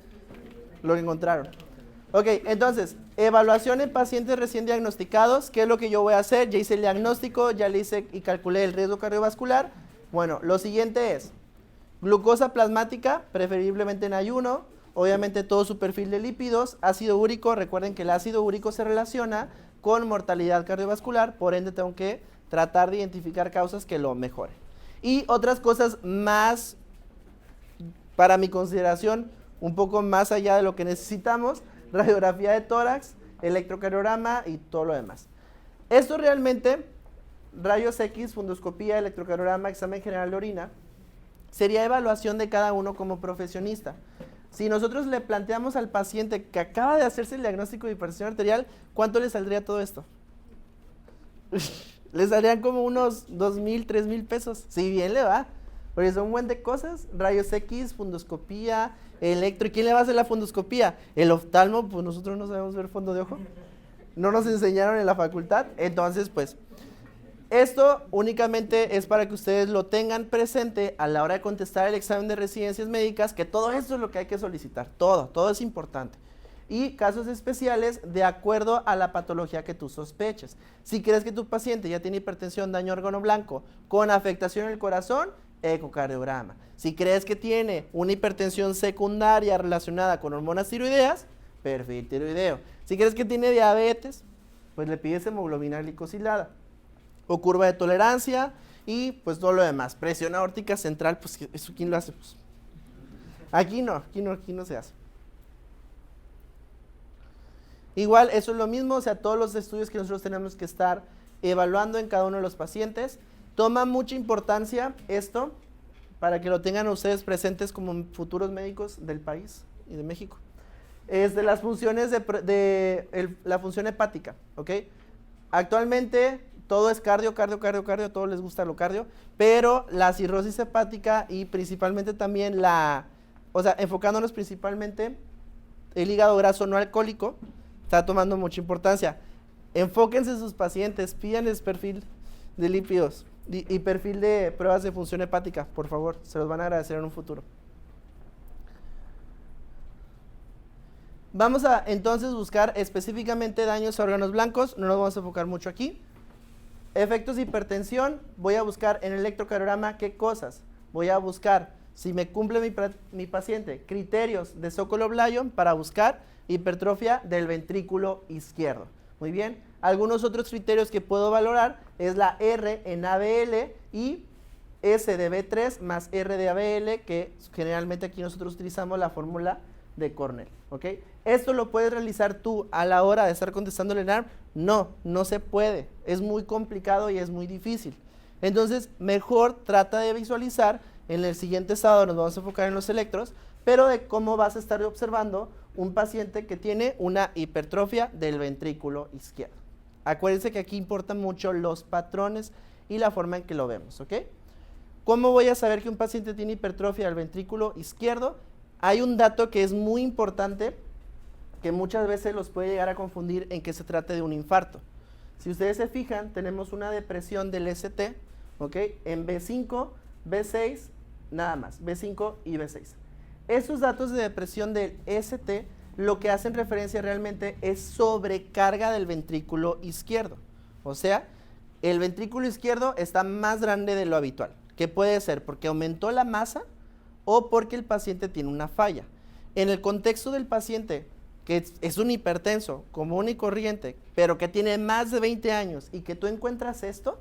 [SPEAKER 1] encontraron. Ok, entonces, evaluación en pacientes recién diagnosticados. ¿Qué es lo que yo voy a hacer? Ya hice el diagnóstico, ya le hice y calculé el riesgo cardiovascular. Bueno, lo siguiente es glucosa plasmática, preferiblemente en ayuno. Obviamente todo su perfil de lípidos. Ácido úrico, recuerden que el ácido úrico se relaciona con mortalidad cardiovascular, por ende tengo que tratar de identificar causas que lo mejoren. Y otras cosas más, para mi consideración, un poco más allá de lo que necesitamos, radiografía de tórax, electrocardiograma y todo lo demás. Esto realmente, rayos X, fundoscopía, electrocardiograma, examen general de orina, sería evaluación de cada uno como profesionista. Si nosotros le planteamos al paciente que acaba de hacerse el diagnóstico de hipertensión arterial, ¿cuánto le saldría todo esto? Le saldrían como unos 2,000, 3,000 pesos, si bien le va. Porque son un buen de cosas, rayos X, fundoscopía, electro. ¿Y quién le va a hacer la fundoscopía? El oftalmo, pues nosotros no sabemos ver fondo de ojo. No nos enseñaron en la facultad. Entonces, pues, esto únicamente es para que ustedes lo tengan presente a la hora de contestar el examen de residencias médicas, que todo esto es lo que hay que solicitar, todo es importante. Y casos especiales de acuerdo a la patología que tú sospeches. Si crees que tu paciente ya tiene hipertensión, daño órgano blanco, con afectación en el corazón, ecocardiograma. Si crees que tiene una hipertensión secundaria relacionada con hormonas tiroideas, perfil tiroideo. Si crees que tiene diabetes, pues le pides hemoglobina glicosilada o curva de tolerancia y pues todo lo demás. Presión aórtica central, pues eso ¿quién lo hace? Pues, aquí no se hace. Igual, eso es lo mismo, o sea, todos los estudios que nosotros tenemos que estar evaluando en cada uno de los pacientes. Toma mucha importancia esto para que lo tengan ustedes presentes como futuros médicos del país y de México. Es de las funciones la función hepática, ¿ok? Actualmente todo es cardio, todos les gusta lo cardio, pero la cirrosis hepática y principalmente también enfocándonos principalmente el hígado graso no alcohólico, está tomando mucha importancia. Enfóquense en sus pacientes, pídanles perfil de lípidos y perfil de pruebas de función hepática, por favor, se los van a agradecer en un futuro. Vamos a entonces buscar específicamente daños a órganos blancos, no nos vamos a enfocar mucho aquí. Efectos de hipertensión, voy a buscar en el electrocardiograma qué cosas. Voy a buscar, si me cumple mi paciente, criterios de Sokolow Lyon para buscar hipertrofia del ventrículo izquierdo. Muy bien, algunos otros criterios que puedo valorar es la R en ABL y S de B3 más R de ABL, que generalmente aquí nosotros utilizamos la fórmula de Cornell, ¿ok? ¿Esto lo puedes realizar tú a la hora de estar contestando el ENARM? No se puede, es muy complicado y es muy difícil. Entonces, mejor trata de visualizar, en el siguiente sábado nos vamos a enfocar en los electros, pero de cómo vas a estar observando un paciente que tiene una hipertrofia del ventrículo izquierdo. Acuérdense que aquí importan mucho los patrones y la forma en que lo vemos, ¿ok? ¿Cómo voy a saber que un paciente tiene hipertrofia del ventrículo izquierdo? Hay un dato que es muy importante, que muchas veces los puede llegar a confundir en que se trate de un infarto. Si ustedes se fijan, tenemos una depresión del ST, ¿ok? En B5, B6, nada más, B5 y B6. Estos datos de depresión del ST lo que hacen referencia realmente es sobrecarga del ventrículo izquierdo. O sea, el ventrículo izquierdo está más grande de lo habitual. ¿Qué puede ser? Porque aumentó la masa o porque el paciente tiene una falla. En el contexto del paciente que es un hipertenso común y corriente, pero que tiene más de 20 años y que tú encuentras esto,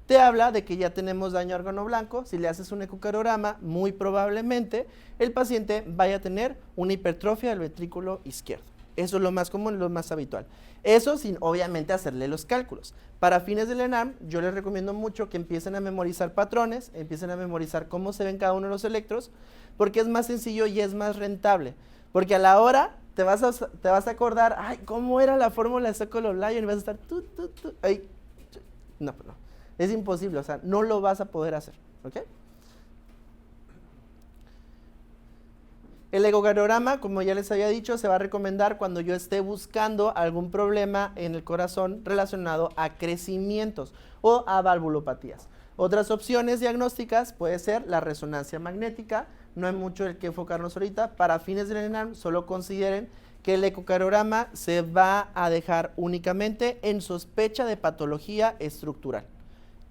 [SPEAKER 1] te habla de que ya tenemos daño a órgano blanco. Si le haces un ecocardiograma, muy probablemente el paciente vaya a tener una hipertrofia del ventrículo izquierdo. Eso es lo más común, lo más habitual. Eso sin obviamente hacerle los cálculos. Para fines del ENARM, yo les recomiendo mucho que empiecen a memorizar patrones, empiecen a memorizar cómo se ven cada uno de los electros, porque es más sencillo y es más rentable. Porque a la hora te vas a acordar, ay, ¿cómo era la fórmula de Sokolow Lyon? Y vas a estar, ay, no. Es imposible, o sea, no lo vas a poder hacer, ¿ok? El ecocardiograma, como ya les había dicho, se va a recomendar cuando yo esté buscando algún problema en el corazón relacionado a crecimientos o a valvulopatías. Otras opciones diagnósticas puede ser la resonancia magnética. No hay mucho el que enfocarnos ahorita. Para fines del ENARM, solo consideren que el ecocardiograma se va a dejar únicamente en sospecha de patología estructural.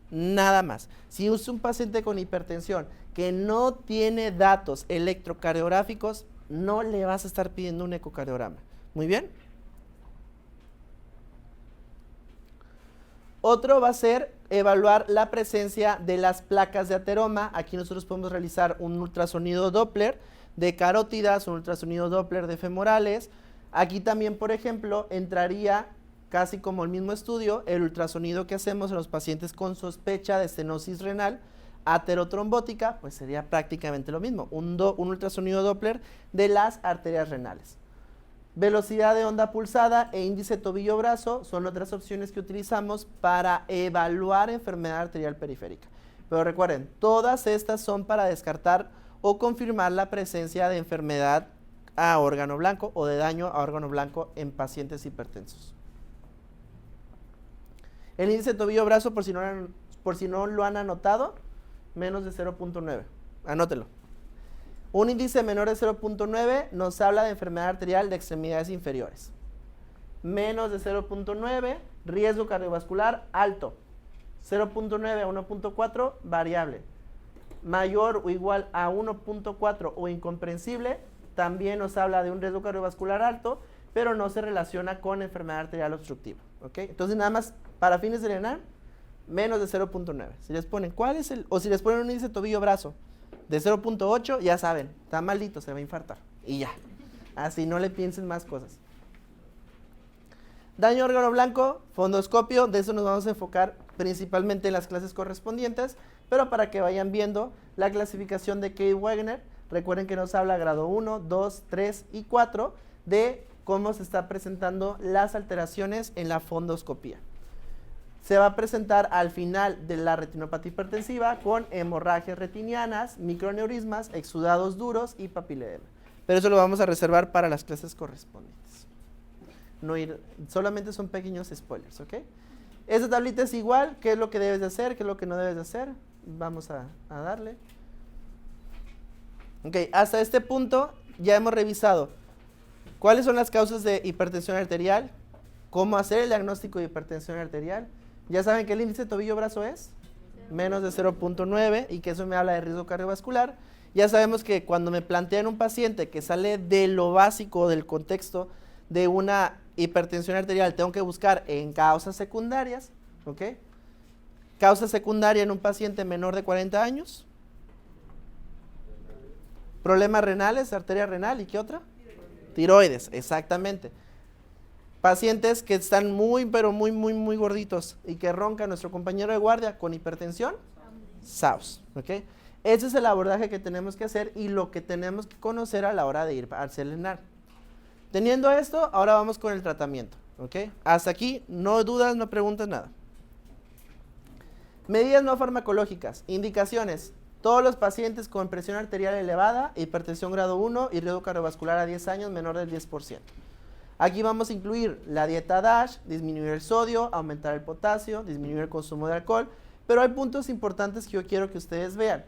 [SPEAKER 1] Nada más. Si es un paciente con hipertensión que no tiene datos electrocardiográficos, no le vas a estar pidiendo un ecocardiograma. Muy bien. Otro va a ser evaluar la presencia de las placas de ateroma. Aquí nosotros podemos realizar un ultrasonido Doppler de carótidas, un ultrasonido Doppler de femorales. Aquí también, por ejemplo, entraría casi como el mismo estudio, el ultrasonido que hacemos en los pacientes con sospecha de estenosis renal aterotrombótica, pues sería prácticamente lo mismo, un ultrasonido Doppler de las arterias renales. Velocidad de onda pulsada e índice tobillo-brazo son otras opciones que utilizamos para evaluar enfermedad arterial periférica. Pero recuerden, todas estas son para descartar o confirmar la presencia de enfermedad a órgano blanco o de daño a órgano blanco en pacientes hipertensos. El índice tobillo-brazo, por si no lo han anotado, menos de 0.9. Anótelo. Un índice menor de 0.9 nos habla de enfermedad arterial de extremidades inferiores. Menos de 0.9, riesgo cardiovascular alto. 0.9 a 1.4, variable. Mayor o igual a 1.4 o incomprensible, también nos habla de un riesgo cardiovascular alto, pero no se relaciona con enfermedad arterial obstructiva. ¿Okay? Entonces, nada más, para fines de ENARM, menos de 0.9. Si les ponen, ¿cuál es el? O si les ponen un índice tobillo-brazo de 0.8, ya saben, está maldito, se va a infartar. Y ya. Así no le piensen más cosas. Daño a órgano blanco, fondoscopio, de eso nos vamos a enfocar principalmente en las clases correspondientes, pero para que vayan viendo la clasificación de Kay Wagner, recuerden que nos habla grado 1, 2, 3 y 4 de cómo se está presentando las alteraciones en la fondoscopía. Se va a presentar al final de la retinopatía hipertensiva con hemorragias retinianas, microneurismas, exudados duros y papiledema. Pero eso lo vamos a reservar para las clases correspondientes. Solamente son pequeños spoilers, ¿ok? Esta tablita es igual, qué es lo que debes de hacer, qué es lo que no debes de hacer. Vamos a darle. Ok, hasta este punto ya hemos revisado cuáles son las causas de hipertensión arterial, cómo hacer el diagnóstico de hipertensión arterial. Ya saben que el índice tobillo-brazo es menos de 0.9 y que eso me habla de riesgo cardiovascular. Ya sabemos que cuando me plantean un paciente que sale de lo básico del contexto de una hipertensión arterial, tengo que buscar en causas secundarias, ¿ok? Causa secundaria en un paciente menor de 40 años. Problemas renales, arteria renal, ¿y qué otra? Tiroides, exactamente. Pacientes que están muy, pero muy gorditos y que ronca nuestro compañero de guardia con hipertensión, SAUS, ¿ok? Ese es el abordaje que tenemos que hacer y lo que tenemos que conocer a la hora de ir a hacer el ENARM. Teniendo esto, ahora vamos con el tratamiento, ¿ok? Hasta aquí, no dudas, no preguntas nada. Medidas no farmacológicas, indicaciones. Todos los pacientes con presión arterial elevada, hipertensión grado 1 y riesgo cardiovascular a 10 años menor del 10%. Aquí vamos a incluir la dieta DASH, disminuir el sodio, aumentar el potasio, disminuir el consumo de alcohol, pero hay puntos importantes que yo quiero que ustedes vean,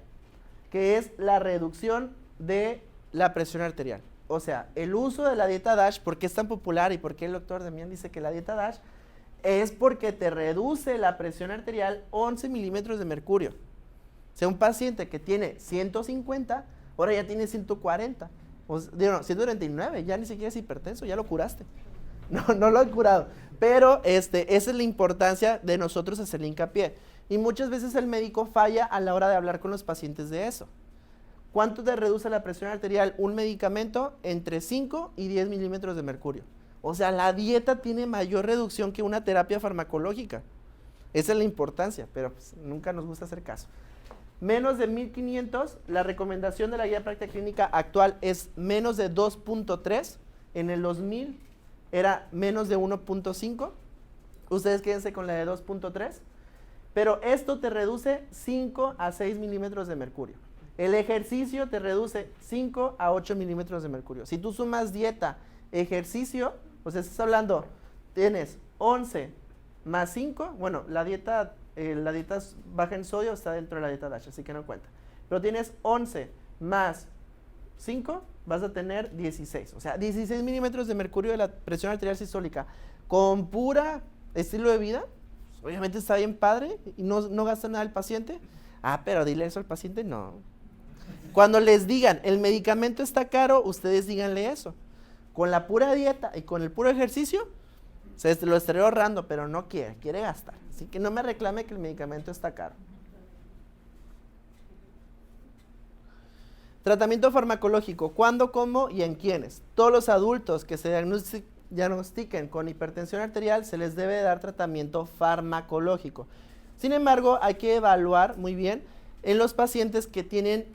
[SPEAKER 1] que es la reducción de la presión arterial. O sea, el uso de la dieta DASH, ¿por qué es tan popular y por qué el doctor Damián dice que la dieta DASH? Es porque te reduce la presión arterial 11 milímetros de mercurio. O sea, un paciente que tiene 150, ahora ya tiene 140. No, 139, ya ni siquiera es hipertenso, ya lo curaste. No lo han curado. Pero esa es la importancia de nosotros hacerle hincapié. Y muchas veces el médico falla a la hora de hablar con los pacientes de eso. ¿Cuánto te reduce la presión arterial un medicamento? Entre 5 y 10 milímetros de mercurio. O sea, la dieta tiene mayor reducción que una terapia farmacológica. Esa es la importancia, pero pues, nunca nos gusta hacer caso. Menos de 1500, la recomendación de la guía práctica clínica actual es menos de 2.3. En el 2000 era menos de 1.5. Ustedes quédense con la de 2.3. Pero esto te reduce 5 a 6 milímetros de mercurio. El ejercicio te reduce 5 a 8 milímetros de mercurio. Si tú sumas dieta, ejercicio, o sea, estás hablando, tienes 11 más 5, bueno, la dieta baja en sodio está dentro de la dieta DASH, así que no cuenta. Pero tienes 11 más 5, vas a tener 16. O sea, 16 milímetros de mercurio de la presión arterial sistólica. Con pura estilo de vida, pues, obviamente está bien padre y no gasta nada el paciente. Ah, pero dile eso al paciente, no. Cuando les digan, el medicamento está caro, ustedes díganle eso. Con la pura dieta y con el puro ejercicio, se lo estaré ahorrando, pero no quiere gastar. Así que no me reclame que el medicamento está caro. Tratamiento farmacológico, ¿cuándo, cómo y en quiénes? Todos los adultos que se diagnostiquen con hipertensión arterial se les debe dar tratamiento farmacológico. Sin embargo, hay que evaluar muy bien en los pacientes que tienen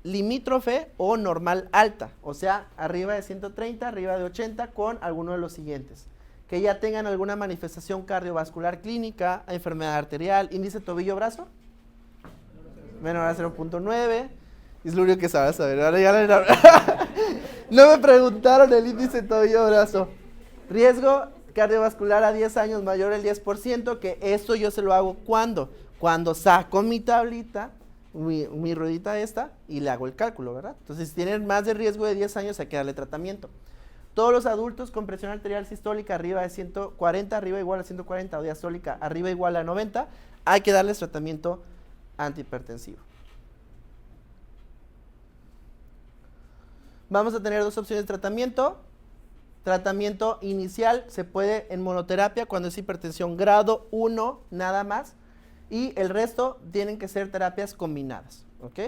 [SPEAKER 1] limítrofe o normal alta, o sea, arriba de 130, arriba de 80 con alguno de los siguientes. Que ya tengan alguna manifestación cardiovascular clínica, enfermedad arterial, índice tobillo-brazo, menor a 0.9, es lo único que sabes saber. No me preguntaron el índice tobillo-brazo. Riesgo cardiovascular a 10 años mayor al 10%, que eso yo se lo hago cuando saco mi tablita, mi ruedita esta, y le hago el cálculo, ¿verdad? Entonces, si tienen más de riesgo de 10 años, hay que darle tratamiento. Todos los adultos con presión arterial sistólica arriba de 140, arriba igual a 140, o diastólica arriba igual a 90, hay que darles tratamiento antihipertensivo. Vamos a tener dos opciones de tratamiento. Tratamiento inicial se puede en monoterapia cuando es hipertensión grado 1 nada más, y el resto tienen que ser terapias combinadas, ¿ok?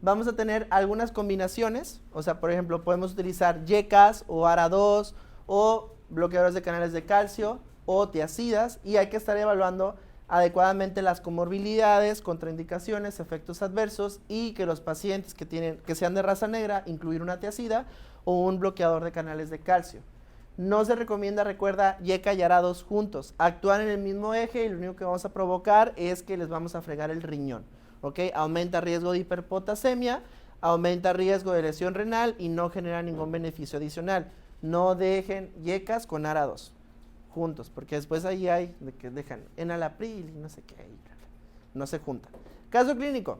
[SPEAKER 1] Vamos a tener algunas combinaciones, o sea, por ejemplo, podemos utilizar YECAS o ARA2 o bloqueadores de canales de calcio o tiazidas, y hay que estar evaluando adecuadamente las comorbilidades, contraindicaciones, efectos adversos, y que los pacientes que sean de raza negra, incluir una tiazida o un bloqueador de canales de calcio. No se recomienda, recuerda, YECA y ARA2 juntos. Actúan en el mismo eje y lo único que vamos a provocar es que les vamos a fregar el riñón. ¿Ok? Aumenta riesgo de hiperpotasemia, aumenta riesgo de lesión renal y no genera ningún beneficio adicional. No dejen YECAS con ARA2 juntos, porque después ahí hay de que dejan enalapril y no sé qué, no se juntan. Caso clínico.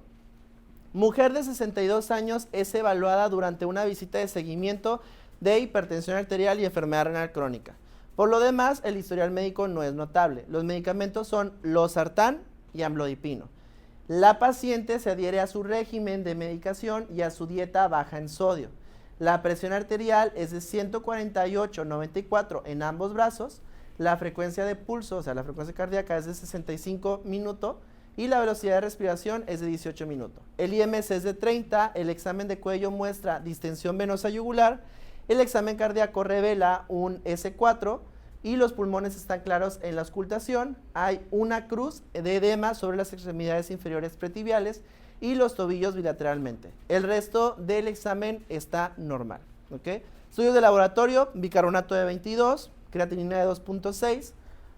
[SPEAKER 1] Mujer de 62 años es evaluada durante una visita de seguimiento de hipertensión arterial y enfermedad renal crónica. Por lo demás, el historial médico no es notable. Los medicamentos son losartán y amlodipino. La paciente se adhiere a su régimen de medicación y a su dieta baja en sodio. La presión arterial es de 148/94 en ambos brazos. La frecuencia de pulso, o sea, la frecuencia cardíaca es de 65 minutos y la velocidad de respiración es de 18 minutos. El IMS es de 30, el examen de cuello muestra distensión venosa yugular, el examen cardíaco revela un S4 y los pulmones están claros en la auscultación. Hay una cruz de edema sobre las extremidades inferiores pretibiales y los tobillos bilateralmente. El resto del examen está normal. ¿Okay? Estudios de laboratorio, bicarbonato de 22, creatinina de 2.6,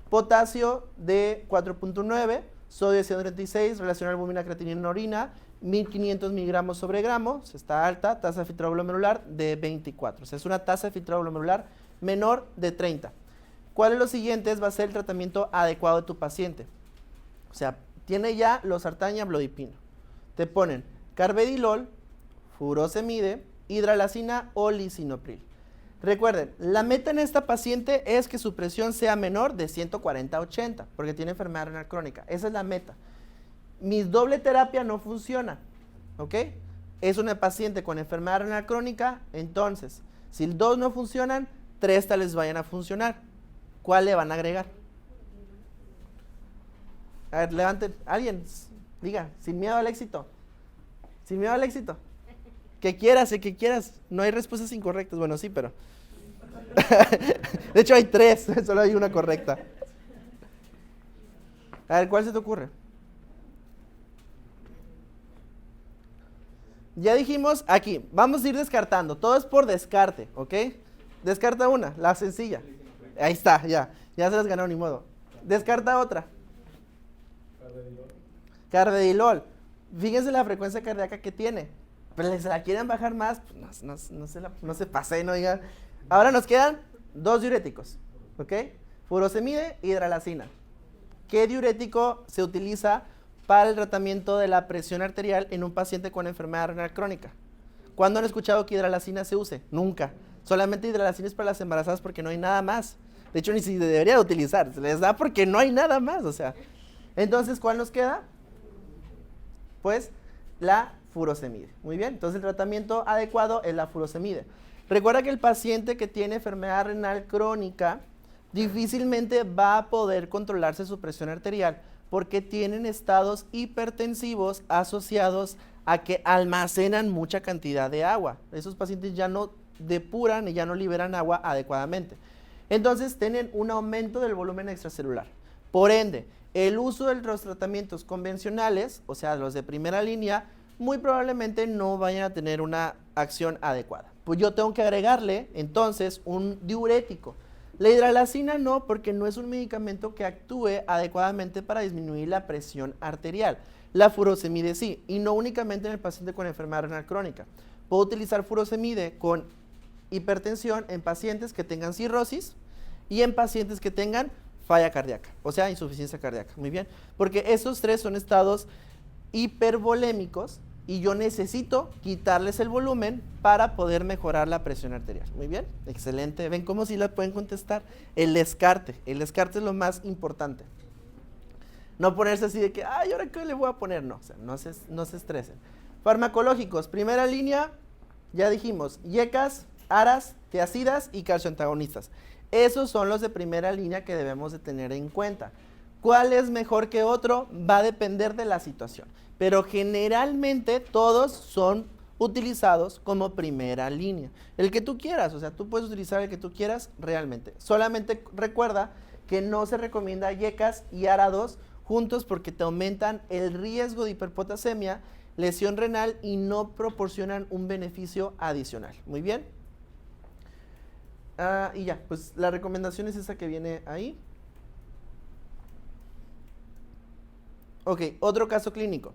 [SPEAKER 1] potasio de 4.9, sodio de 136, relación albúmina creatinina en orina, 1500 miligramos sobre gramos, está alta, tasa de filtrado glomerular de 24, o sea, es una tasa de filtrado glomerular menor de 30. ¿Cuál de los siguientes va a ser el tratamiento adecuado de tu paciente? O sea, tiene ya losartán y amlodipino. Te ponen carvedilol, furosemide, hidralazina o lisinopril. Recuerden, la meta en esta paciente es que su presión sea menor de 140/80, porque tiene enfermedad renal crónica. Esa es la meta. Mi doble terapia no funciona, ¿ok? Es una paciente con enfermedad renal crónica, entonces, si 2 no funcionan, 3 tal vez vayan a funcionar. ¿Cuál le van a agregar? A ver, levanten, alguien, diga, sin miedo al éxito. Sin miedo al éxito. Que quieras, que quieras. No hay respuestas incorrectas. Bueno, sí, pero. De hecho, hay 3, solo hay una correcta. A ver, ¿cuál se te ocurre? Ya dijimos aquí, vamos a ir descartando. Todo es por descarte, ¿ok? Descarta una, la sencilla. Ahí está, ya se las ganó, ni modo. Descarta otra. Carvedilol. Fíjense la frecuencia cardíaca que tiene. Pero si la quieren bajar más, pues no se pasen, no digan. Ahora nos quedan 2 diuréticos, ¿ok? Furosemide y hidralazina. ¿Qué diurético se utiliza para el tratamiento de la presión arterial en un paciente con enfermedad renal crónica? ¿Cuándo han escuchado que hidralazina se use? Nunca. Solamente hidralazina es para las embarazadas porque no hay nada más. De hecho, ni se debería de utilizar. Se les da porque no hay nada más, o sea. Entonces, ¿cuál nos queda? Pues la furosemide. Muy bien, entonces el tratamiento adecuado es la furosemide. Recuerda que el paciente que tiene enfermedad renal crónica difícilmente va a poder controlarse su presión arterial porque tienen estados hipertensivos asociados a que almacenan mucha cantidad de agua. Esos pacientes ya no depuran y ya no liberan agua adecuadamente. Entonces tienen un aumento del volumen extracelular. Por ende, el uso de los tratamientos convencionales, o sea, los de primera línea, muy probablemente no vayan a tener una acción adecuada. Pues yo tengo que agregarle, entonces, un diurético. La hidralazina no, porque no es un medicamento que actúe adecuadamente para disminuir la presión arterial. La furosemide sí, y no únicamente en el paciente con enfermedad renal crónica. Puedo utilizar furosemide con hipertensión en pacientes que tengan cirrosis y en pacientes que tengan falla cardíaca, o sea, insuficiencia cardíaca. Muy bien, porque esos 3 son estados hipervolémicos y yo necesito quitarles el volumen para poder mejorar la presión arterial. Muy bien, excelente. ¿Ven cómo sí la pueden contestar? El descarte es lo más importante. No ponerse así de que, ay, ¿ahora qué le voy a poner? No, o sea, no se estresen. Farmacológicos, primera línea, ya dijimos, yecas, aras, tiazidas y calcioantagonistas. Esos son los de primera línea que debemos de tener en cuenta. ¿Cuál es mejor que otro? Va a depender de la situación, pero generalmente todos son utilizados como primera línea. El que tú quieras, o sea, tú puedes utilizar el que tú quieras realmente. Solamente recuerda que no se recomienda yecas y ARA2 juntos porque te aumentan el riesgo de hiperpotasemia, lesión renal y no proporcionan un beneficio adicional. Muy bien. Y ya, pues la recomendación es esa que viene ahí. Ok, otro caso clínico.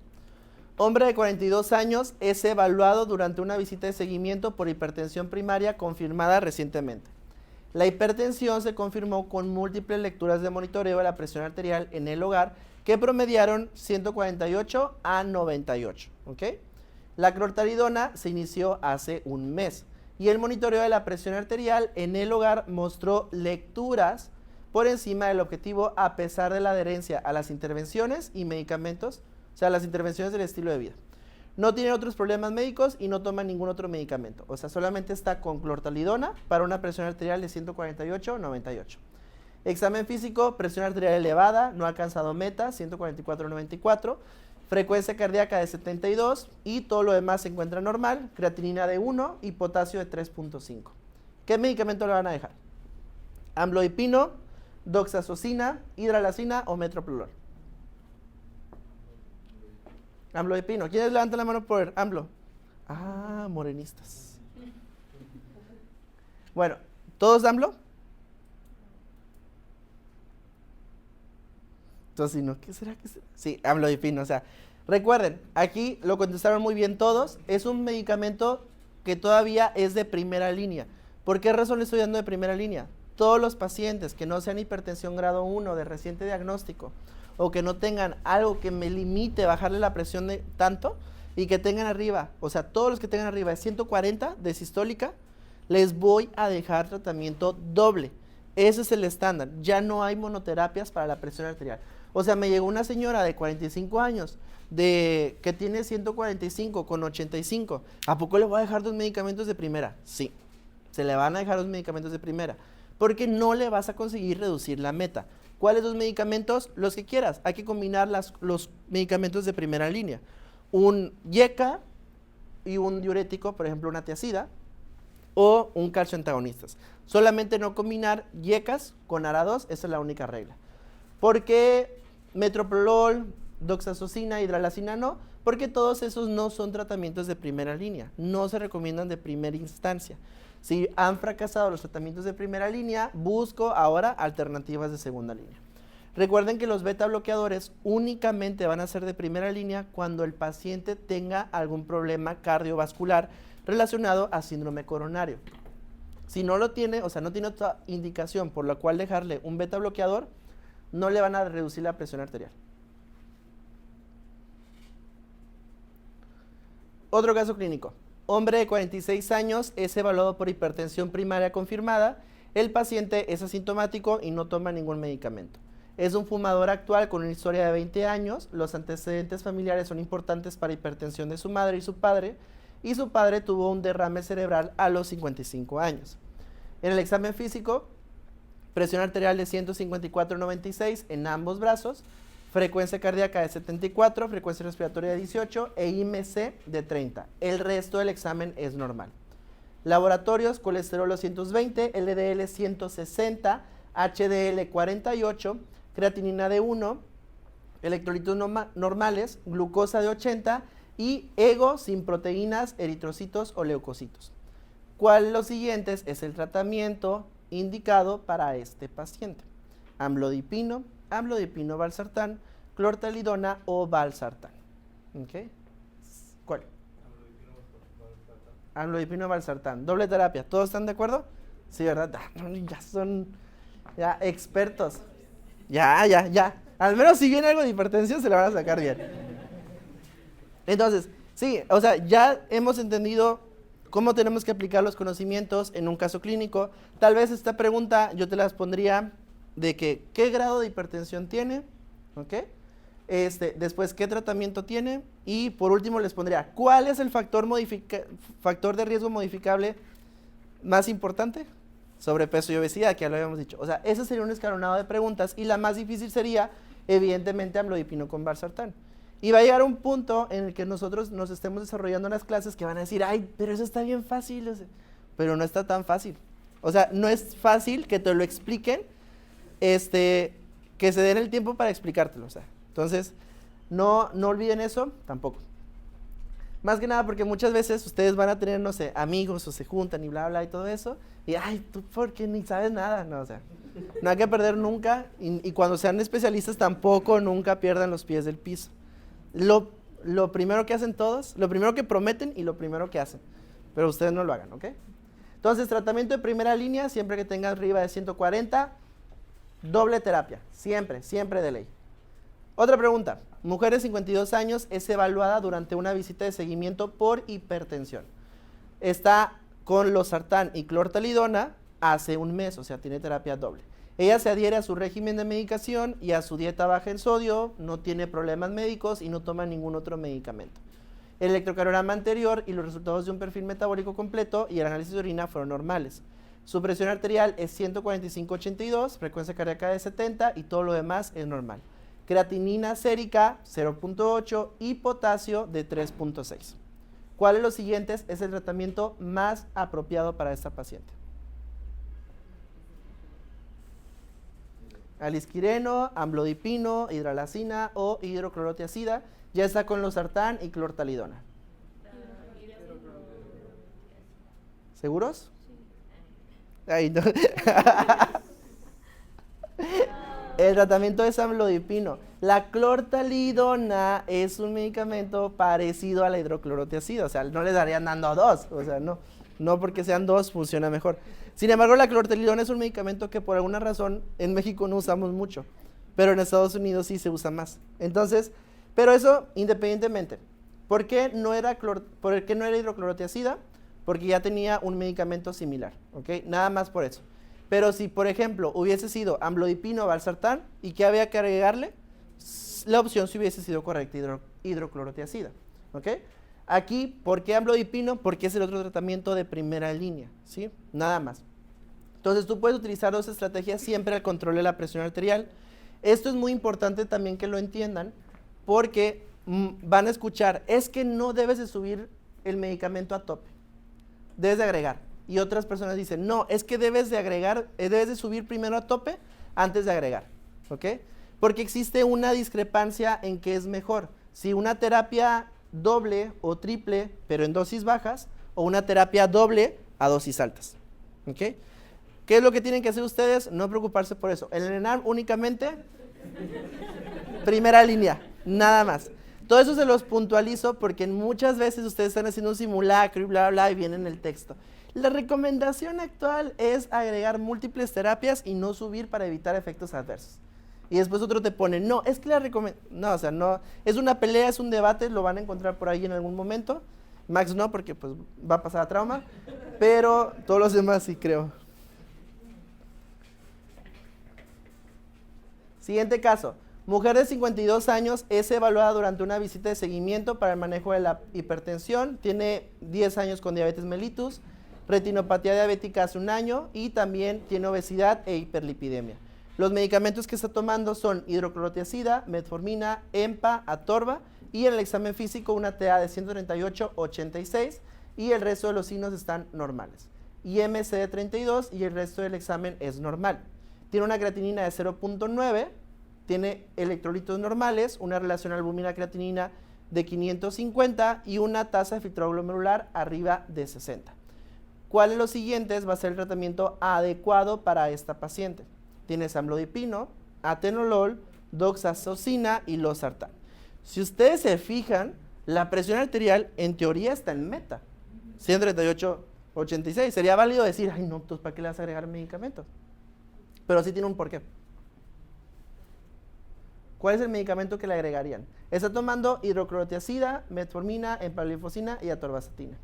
[SPEAKER 1] Hombre de 42 años es evaluado durante una visita de seguimiento por hipertensión primaria confirmada recientemente. La hipertensión se confirmó con múltiples lecturas de monitoreo de la presión arterial en el hogar que promediaron 148 a 98. ¿Okay? La clortalidona se inició hace un mes y el monitoreo de la presión arterial en el hogar mostró lecturas por encima del objetivo a pesar de la adherencia a las intervenciones y medicamentos, o sea, las intervenciones del estilo de vida. No tiene otros problemas médicos y no toma ningún otro medicamento. O sea, solamente está con clortalidona para una presión arterial de 148/98. Examen físico, presión arterial elevada, no ha alcanzado meta, 144/94. Frecuencia cardíaca de 72 y todo lo demás se encuentra normal. Creatinina de 1 y potasio de 3.5. ¿Qué medicamento le van a dejar? Amlodipino, doxazosina, hidralazina o metoprolol. Amlodipino. ¿Quiénes levantan la mano por AMLO? Ah, morenistas. Bueno, ¿todos AMLO? Entonces, ¿no? ¿Qué será? Sí, amlodipino. O sea, recuerden, aquí lo contestaron muy bien todos. Es un medicamento que todavía es de primera línea. ¿Por qué razón le estoy dando de primera línea? Todos los pacientes que no sean hipertensión grado 1 de reciente diagnóstico o que no tengan algo que me limite bajarle la presión de tanto y que tengan arriba, o sea, todos los que tengan arriba de 140 de sistólica, les voy a dejar tratamiento doble. Ese es el estándar. Ya no hay monoterapias para la presión arterial. O sea, me llegó una señora de 45 años que tiene 145 con 85. ¿A poco le voy a dejar 2 medicamentos de primera? Sí, se le van a dejar 2 medicamentos de primera porque no le vas a conseguir reducir la meta. ¿Cuáles 2 medicamentos? Los que quieras. Hay que combinar los medicamentos de primera línea. Un YECA y un diurético, por ejemplo, una tiazida, o un calcio antagonistas. Solamente no combinar YECAs con ARA2, esa es la única regla. ¿Por qué metoprolol, doxazosina, hidralazina no? Porque todos esos no son tratamientos de primera línea, no se recomiendan de primera instancia. Si han fracasado los tratamientos de primera línea, busco ahora alternativas de segunda línea. Recuerden que los beta bloqueadores únicamente van a ser de primera línea cuando el paciente tenga algún problema cardiovascular relacionado a síndrome coronario. Si no lo tiene, o sea, no tiene otra indicación por la cual dejarle un beta bloqueador, no le van a reducir la presión arterial. Otro caso clínico. Hombre de 46 años es evaluado por hipertensión primaria confirmada. El paciente es asintomático y no toma ningún medicamento. Es un fumador actual con una historia de 20 años. Los antecedentes familiares son importantes para hipertensión de su madre y su padre tuvo un derrame cerebral a los 55 años. En el examen físico, presión arterial de 154/96 en ambos brazos, frecuencia cardíaca de 74, frecuencia respiratoria de 18 e IMC de 30. El resto del examen es normal. Laboratorios, colesterol 220, LDL 160, HDL 48, creatinina de 1, electrolitos normales, glucosa de 80 y ego sin proteínas, eritrocitos o leucocitos. ¿Cuál de los siguientes es el tratamiento indicado para este paciente? Amlodipino, valsartán, clortalidona o valsartán. ¿Okay? ¿Cuál? Amlodipino, valsartán. Doble terapia. ¿Todos están de acuerdo? Sí, ¿verdad? Ya son expertos. Ya. Al menos si viene algo de hipertensión se la van a sacar bien. Entonces, sí, o sea, ya hemos entendido cómo tenemos que aplicar los conocimientos en un caso clínico. Tal vez esta pregunta yo te la pondría de que, ¿qué grado de hipertensión tiene? ¿Ok? Después, ¿qué tratamiento tiene? Y por último les pondría, ¿cuál es el factor de riesgo modificable más importante? Sobrepeso y obesidad, que ya lo habíamos dicho. O sea, ese sería un escalonado de preguntas y la más difícil sería, evidentemente, amlodipino con valsartán. Y va a llegar un punto en el que nosotros nos estemos desarrollando unas clases que van a decir, ay, pero eso está bien fácil. Pero no está tan fácil. O sea, no es fácil que te lo expliquen, que se den el tiempo para explicártelo. O sea, entonces, no olviden eso, tampoco. Más que nada porque muchas veces ustedes van a tener, no sé, amigos o se juntan y bla, bla y todo eso. Y, ay, tú porque ni sabes nada. No, o sea, no hay que perder nunca. Y cuando sean especialistas tampoco nunca pierdan los pies del piso. Lo primero que hacen todos, lo primero que prometen y lo primero que hacen. Pero ustedes no lo hagan, ¿ok? Entonces, tratamiento de primera línea, siempre que tengan arriba de 140, doble terapia, siempre de ley. Otra pregunta, mujer de 52 años es evaluada durante una visita de seguimiento por hipertensión. Está con losartán y clortalidona hace un mes, o sea, tiene terapia doble. Ella se adhiere a su régimen de medicación y a su dieta baja en sodio, no tiene problemas médicos y no toma ningún otro medicamento. El electrocardiograma anterior y los resultados de un perfil metabólico completo y el análisis de orina fueron normales. Su presión arterial es 145/82, frecuencia cardíaca de 70 y todo lo demás es normal. Creatinina sérica 0.8 y potasio de 3.6. ¿Cuál de los siguientes es el tratamiento más apropiado para esta paciente? Alisquireno, amlodipino, hidralazina o hidroclorotiazida. Ya está con losartán y clortalidona. ¿Seguros? Sí. Ay, no. El tratamiento es amlodipino. La clortalidona es un medicamento parecido a la hidroclorotiazida, o sea, no le darían dando dos, o sea, no porque sean dos funciona mejor. Sin embargo, la clortalidona es un medicamento que por alguna razón en México no usamos mucho, pero en Estados Unidos sí se usa más. Entonces, pero eso independientemente. ¿Por qué no era hidroclorotiazida? Porque ya tenía un medicamento similar, ¿ok? Nada más por eso. Pero si, por ejemplo, hubiese sido amlodipino o valsartán, ¿y qué había que agregarle? La opción si hubiese sido correcta, hidroclorotiazida, ¿ok? Aquí, ¿por qué amlodipino? Porque es el otro tratamiento de primera línea, ¿sí? Nada más. Entonces, tú puedes utilizar dos estrategias siempre al control de la presión arterial. Esto es muy importante también que lo entiendan, porque van a escuchar, es que no debes de subir el medicamento a tope, debes de agregar. Y otras personas dicen, no, es que debes de subir primero a tope antes de agregar, ¿ok? Porque existe una discrepancia en qué es mejor, si una terapia doble o triple, pero en dosis bajas, o una terapia doble a dosis altas, ¿ok? ¿Qué es lo que tienen que hacer ustedes? No preocuparse por eso. El ENARM únicamente Primera línea, nada más. Todo eso se los puntualizo porque muchas veces ustedes están haciendo un simulacro y bla, bla, y viene en el texto. La recomendación actual es agregar múltiples terapias y no subir para evitar efectos adversos. Y después otro te pone, no, es que no, o sea, no, es una pelea, es un debate, lo van a encontrar por ahí en algún momento. Max no, porque pues va a pasar a trauma, pero todos los demás sí creo. Siguiente caso. Mujer de 52 años es evaluada durante una visita de seguimiento para el manejo de la hipertensión, tiene 10 años con diabetes mellitus, retinopatía diabética hace un año y también tiene obesidad e hiperlipidemia. Los medicamentos que está tomando son hidroclorotiazida, metformina, EMPA, atorva y en el examen físico una TA de 138/86 y el resto de los signos están normales. IMC de 32 y el resto del examen es normal. Tiene una creatinina de 0.9, tiene electrolitos normales, una relación albúmina-creatinina de 550 y una tasa de filtrado glomerular arriba de 60. ¿Cuál de los siguientes va a ser el tratamiento adecuado para esta paciente? Tienes amlodipino, atenolol, doxazosina y losartán. Si ustedes se fijan, la presión arterial en teoría está en meta, 138/86. Sería válido decir, ay no, pues ¿para qué le vas a agregar medicamentos? Pero sí tiene un porqué. ¿Cuál es el medicamento que le agregarían? Está tomando hidroclorotiazida, metformina, empagliflozina y atorvastatina.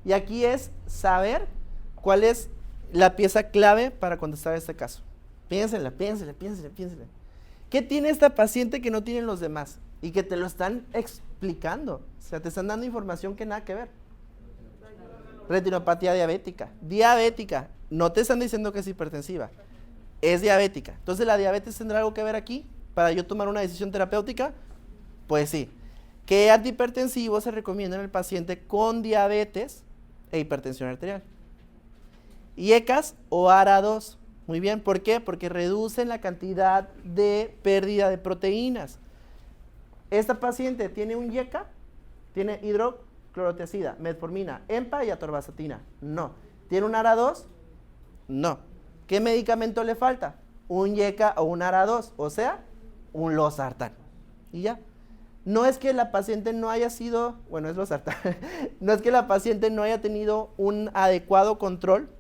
[SPEAKER 1] Y aquí es saber cuál es la pieza clave para contestar este caso. Piénsenla. ¿Qué tiene esta paciente que no tienen los demás? Y que te lo están explicando. O sea, te están dando información que nada que ver. Retinopatía diabética. Diabética. No te están diciendo que es hipertensiva. Es diabética. Entonces, ¿la diabetes tendrá algo que ver aquí para yo tomar una decisión terapéutica? Pues sí. ¿Qué antihipertensivo se recomienda en el paciente con diabetes e hipertensión arterial? IECAS o ARA2. Muy bien, ¿por qué? Porque reducen la cantidad de pérdida de proteínas. Esta paciente tiene un IECA, tiene hidroclorotiazida, metformina, EMPA y atorvastatina. No. ¿Tiene un ARA2? No. ¿Qué medicamento le falta? Un IECA o un ARA2, o sea, un losartán. Y ya. No es que la paciente no haya sido, bueno, es losartán, no es que la paciente no haya tenido un adecuado control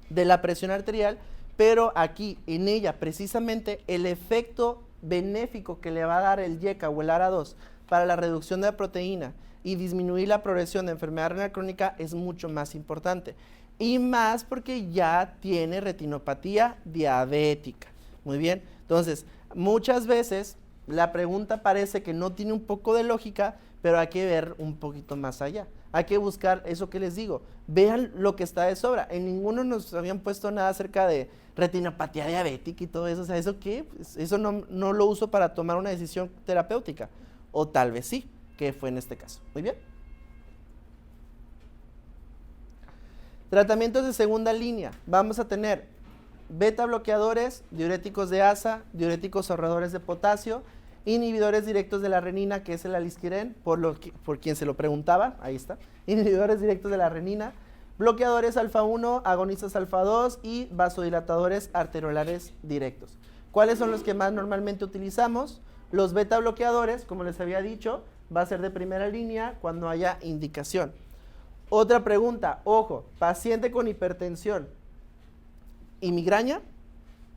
[SPEAKER 1] de la presión arterial, pero aquí en ella precisamente el efecto benéfico que le va a dar el IECA o el ARA2 para la reducción de la proteína y disminuir la progresión de enfermedad renal crónica es mucho más importante. Y más porque ya tiene retinopatía diabética. Muy bien, entonces muchas veces la pregunta parece que no tiene un poco de lógica, pero hay que ver un poquito más allá. Hay que buscar eso que les digo. Vean lo que está de sobra. En ninguno nos habían puesto nada acerca de retinopatía diabética y todo eso. O sea, ¿eso qué? Pues eso no lo uso para tomar una decisión terapéutica. O tal vez sí, que fue en este caso. Muy bien. Tratamientos de segunda línea. Vamos a tener beta bloqueadores, diuréticos de asa, diuréticos ahorradores de potasio, inhibidores directos de la renina, que es el alisquiren, por quien se lo preguntaba, ahí está, inhibidores directos de la renina, bloqueadores alfa 1, agonistas alfa 2 y vasodilatadores arteriolares directos. ¿Cuáles son los que más normalmente utilizamos? Los beta bloqueadores, como les había dicho, va a ser de primera línea cuando haya indicación. Otra pregunta, ojo, paciente con hipertensión y migraña,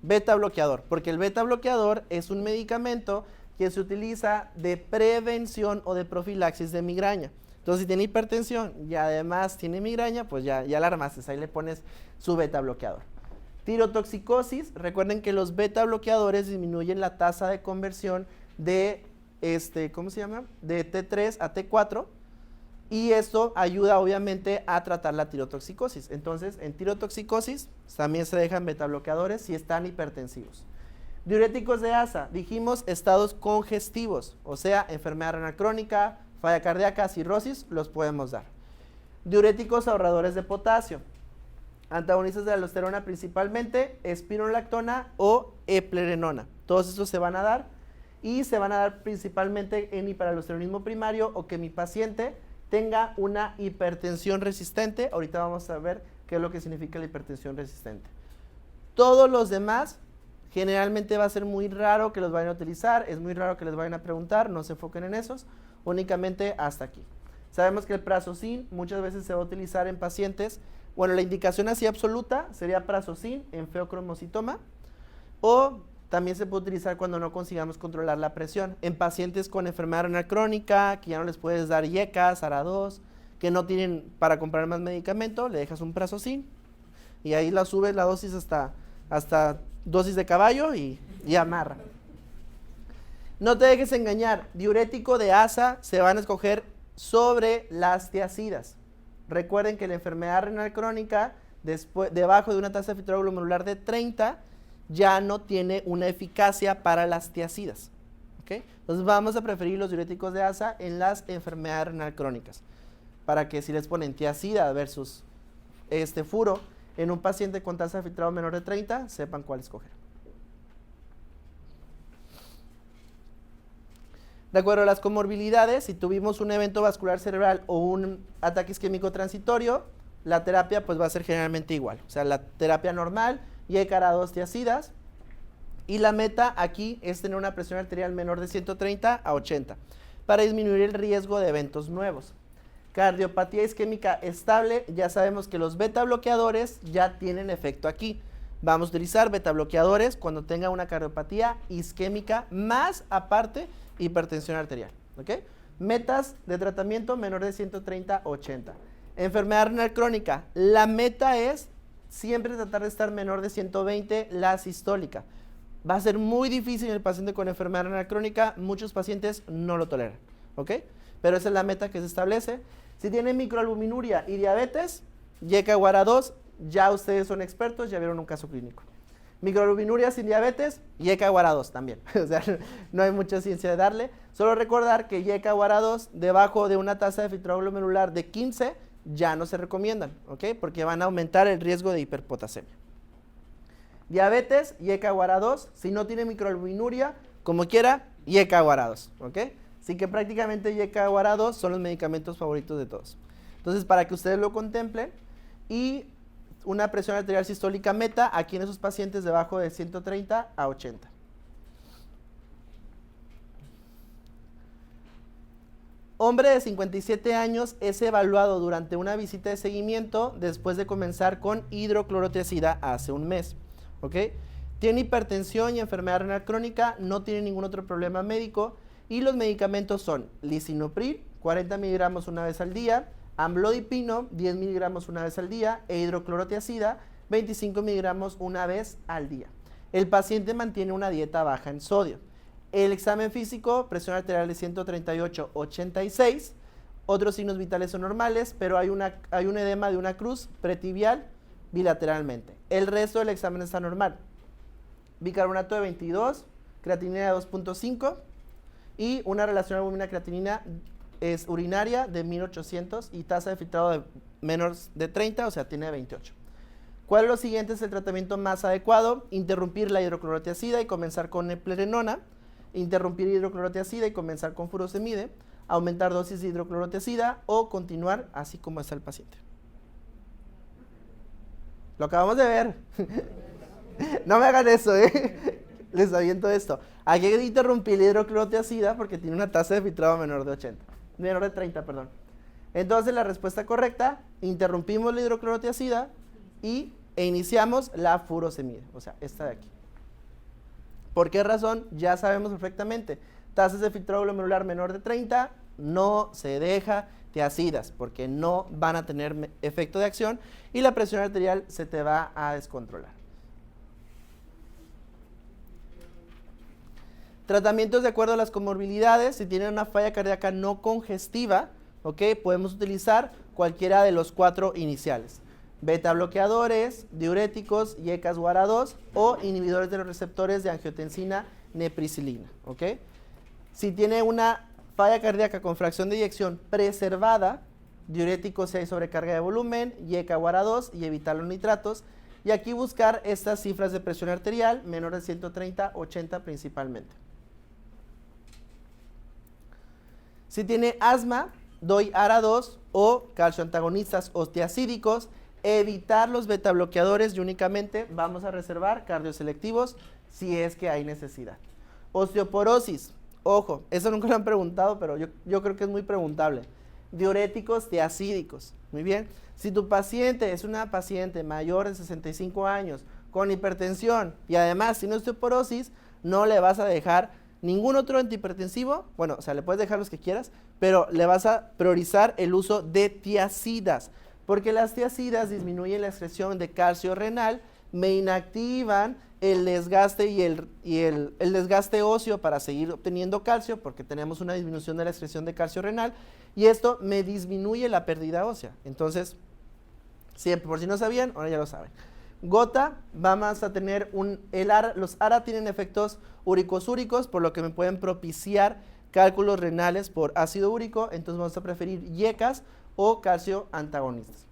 [SPEAKER 1] beta bloqueador, porque el beta bloqueador es un medicamento que se utiliza de prevención o de profilaxis de migraña. Entonces, si tiene hipertensión y además tiene migraña, pues ya la armaste, ahí le pones su beta bloqueador. Tirotoxicosis, recuerden que los beta bloqueadores disminuyen la tasa de conversión de, ¿cómo se llama? De T3 a T4, y esto ayuda obviamente a tratar la tirotoxicosis. Entonces, en tirotoxicosis también se dejan beta bloqueadores si están hipertensivos. Diuréticos de asa, dijimos estados congestivos, o sea, enfermedad renal crónica, falla cardíaca, cirrosis, los podemos dar. Diuréticos ahorradores de potasio, antagonistas de la aldosterona principalmente, espironolactona o eplerenona. Todos estos se van a dar y se van a dar principalmente en hiperaldosteronismo primario o que mi paciente tenga una hipertensión resistente. Ahorita vamos a ver qué es lo que significa la hipertensión resistente. Todos los demás Generalmente va a ser muy raro que los vayan a utilizar, es muy raro que les vayan a preguntar, no se enfoquen en esos, únicamente hasta aquí. Sabemos que el prazosin muchas veces se va a utilizar en pacientes, bueno, la indicación así absoluta sería prazosin en feocromocitoma, o también se puede utilizar cuando no consigamos controlar la presión. En pacientes con enfermedad renal crónica, que ya no les puedes dar IECAS, ARA2, que no tienen para comprar más medicamento, le dejas un prazosin y ahí la subes la dosis hasta dosis de caballo y amarra. No te dejes engañar, diurético de ASA se van a escoger sobre las tiacidas. Recuerden que la enfermedad renal crónica, debajo de una tasa de filtrado glomerular de 30, ya no tiene una eficacia para las tiacidas. ¿Okay? Entonces vamos a preferir los diuréticos de ASA en las enfermedades renal crónicas, para que si les ponen tiacida versus furo en un paciente con tasa de filtrado menor de 30, sepan cuál escoger. De acuerdo a las comorbilidades, si tuvimos un evento vascular cerebral o un ataque isquémico transitorio, la terapia pues va a ser generalmente igual. O sea, la terapia normal, IECARA2 tiacidas, y la meta aquí es tener una presión arterial menor de 130 a 80 para disminuir el riesgo de eventos nuevos. Cardiopatía isquémica estable, ya sabemos que los beta bloqueadores ya tienen efecto aquí. Vamos a utilizar beta bloqueadores cuando tenga una cardiopatía isquémica más aparte hipertensión arterial. ¿Okay? Metas de tratamiento menor de 130 a 80. Enfermedad renal crónica, la meta es siempre tratar de estar menor de 120 la sistólica. Va a ser muy difícil en el paciente con enfermedad renal crónica, muchos pacientes no lo toleran. ¿Ok? Pero esa es la meta que se establece. Si tienen microalbuminuria y diabetes, YECA-WARA2, ya ustedes son expertos, ya vieron un caso clínico. Microalbuminuria sin diabetes, YECA-WARA2 también. O sea, no hay mucha ciencia de darle. Solo recordar que YECA-WARA2 debajo de una tasa de filtrado glomerular de 15 ya no se recomiendan, ¿ok? Porque van a aumentar el riesgo de hiperpotasemia. Diabetes, YECA-WARA2. Si no tiene microalbuminuria, como quiera, YECA-WARA2, ¿ok? Así que prácticamente YECA-WARA2 son los medicamentos favoritos de todos. Entonces, para que ustedes lo contemplen, y una presión arterial sistólica meta aquí en esos pacientes debajo de 130 a 80. Hombre de 57 años es evaluado durante una visita de seguimiento después de comenzar con hidroclorotiazida hace un mes. ¿Ok? Tiene hipertensión y enfermedad renal crónica, no tiene ningún otro problema médico y los medicamentos son lisinopril, 40 miligramos una vez al día, amlodipino, 10 miligramos una vez al día, e hidroclorotiazida, 25 miligramos una vez al día. El paciente mantiene una dieta baja en sodio. El examen físico, presión arterial de 138/86, otros signos vitales son normales, pero hay un edema de una cruz pretibial bilateralmente. El resto del examen está normal. Bicarbonato de 22, creatinina de 2.5 y una relación albúmina-creatinina es urinaria de 1800 y tasa de filtrado de menos de 30, o sea, tiene 28. ¿Cuál de los siguientes es el tratamiento más adecuado? Interrumpir la hidroclorotiazida y comenzar con eplerenona, interrumpir hidroclorotiazida y comenzar con furosemide, aumentar dosis de hidroclorotiazida o continuar así como está el paciente. Lo acabamos de ver. No me hagan eso, les aviento esto. Hay que interrumpir la hidroclorotiazida porque tiene una tasa de filtrado menor de 30, perdón. Entonces la respuesta correcta, interrumpimos la hidroclorotiazida e iniciamos la furosemide, o sea, esta de aquí. ¿Por qué razón? Ya sabemos perfectamente. Tasas de filtrado glomerular menor de 30, no se deja tiacidas porque no van a tener efecto de acción y la presión arterial se te va a descontrolar. Tratamientos de acuerdo a las comorbilidades. Si tienen una falla cardíaca no congestiva, ¿ok? Podemos utilizar cualquiera de los 4 iniciales. Beta bloqueadores, diuréticos, YECAS-WARA2 o inhibidores de los receptores de angiotensina nepricilina, ¿ok? Si tiene una falla cardíaca con fracción de eyección preservada, diuréticos si hay sobrecarga de volumen, YECA-WARA2 y evitar los nitratos. Y aquí buscar estas cifras de presión arterial, menor de 130, 80 principalmente. Si tiene asma, doy ARA2 o calcioantagonistas osteacídicos. Evitar los beta bloqueadores y únicamente vamos a reservar cardioselectivos si es que hay necesidad. Osteoporosis. Ojo, eso nunca lo han preguntado, pero yo creo que es muy preguntable. Diuréticos tiacídicos. Muy bien. Si tu paciente es una paciente mayor de 65 años con hipertensión y además sin osteoporosis, no le vas a dejar ningún otro antihipertensivo. Bueno, o sea, le puedes dejar los que quieras, pero le vas a priorizar el uso de tiacidas, porque las tiacidas disminuyen la excreción de calcio renal, me inactivan el desgaste y el desgaste óseo para seguir obteniendo calcio, porque tenemos una disminución de la excreción de calcio renal, y esto me disminuye la pérdida ósea. Entonces, siempre, por si no sabían, ahora ya lo saben. Gota, vamos a tener los ARA tienen efectos úricos, por lo que me pueden propiciar cálculos renales por ácido úrico, entonces vamos a preferir yecas o calcio antagonistas.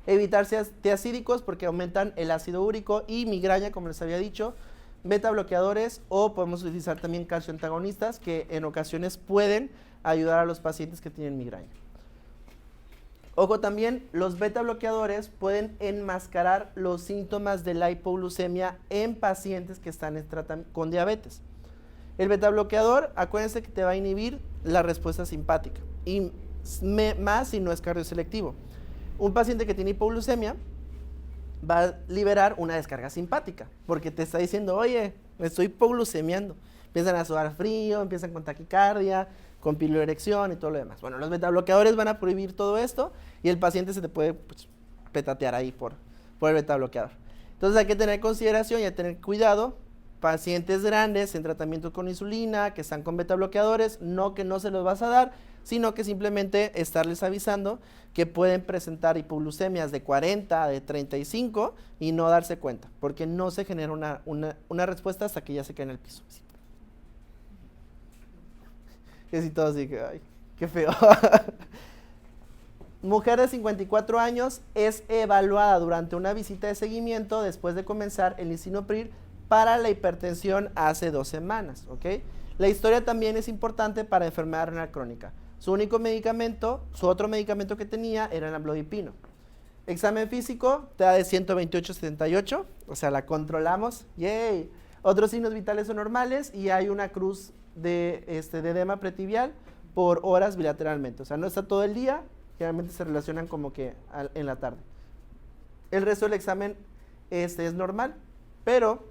[SPEAKER 1] Evitar tiacídicos porque aumentan el ácido úrico y migraña, como les había dicho, beta bloqueadores, o podemos utilizar también calcio antagonistas que en ocasiones pueden ayudar a los pacientes que tienen migraña. Ojo también, los beta bloqueadores pueden enmascarar los síntomas de la hipoglucemia en pacientes que están con diabetes. El beta bloqueador, acuérdense que te va a inhibir la respuesta simpática, y más si no es cardioselectivo. Un paciente que tiene hipoglucemia va a liberar una descarga simpática, porque te está diciendo, oye, me estoy hipoglucemiando. Empiezan a sudar frío, empiezan con taquicardia, con piloerección y todo lo demás. Bueno, los beta bloqueadores van a prohibir todo esto y el paciente se te puede petatear ahí por el beta bloqueador. Entonces hay que tener consideración y hay que tener cuidado. Pacientes grandes en tratamiento con insulina, que están con beta bloqueadores, no que no se los vas a dar, sino que simplemente estarles avisando que pueden presentar hipoglucemias de 40, de 35 y no darse cuenta, porque no se genera una respuesta hasta que ya se cae en el piso. Sí. Y así todo así que, ay, qué feo. Mujer de 54 años es evaluada durante una visita de seguimiento después de comenzar el lisinopril para la hipertensión hace 2 semanas, ¿ok? La historia también es importante para enfermedad renal crónica. Su otro medicamento que tenía era el amlodipino. Examen físico, te da de 128/78, o sea, la controlamos, ¡yay! Otros signos vitales son normales y hay una cruz de edema pretibial por horas bilateralmente, o sea, no está todo el día, generalmente se relacionan como que en la tarde. El resto del examen es normal, pero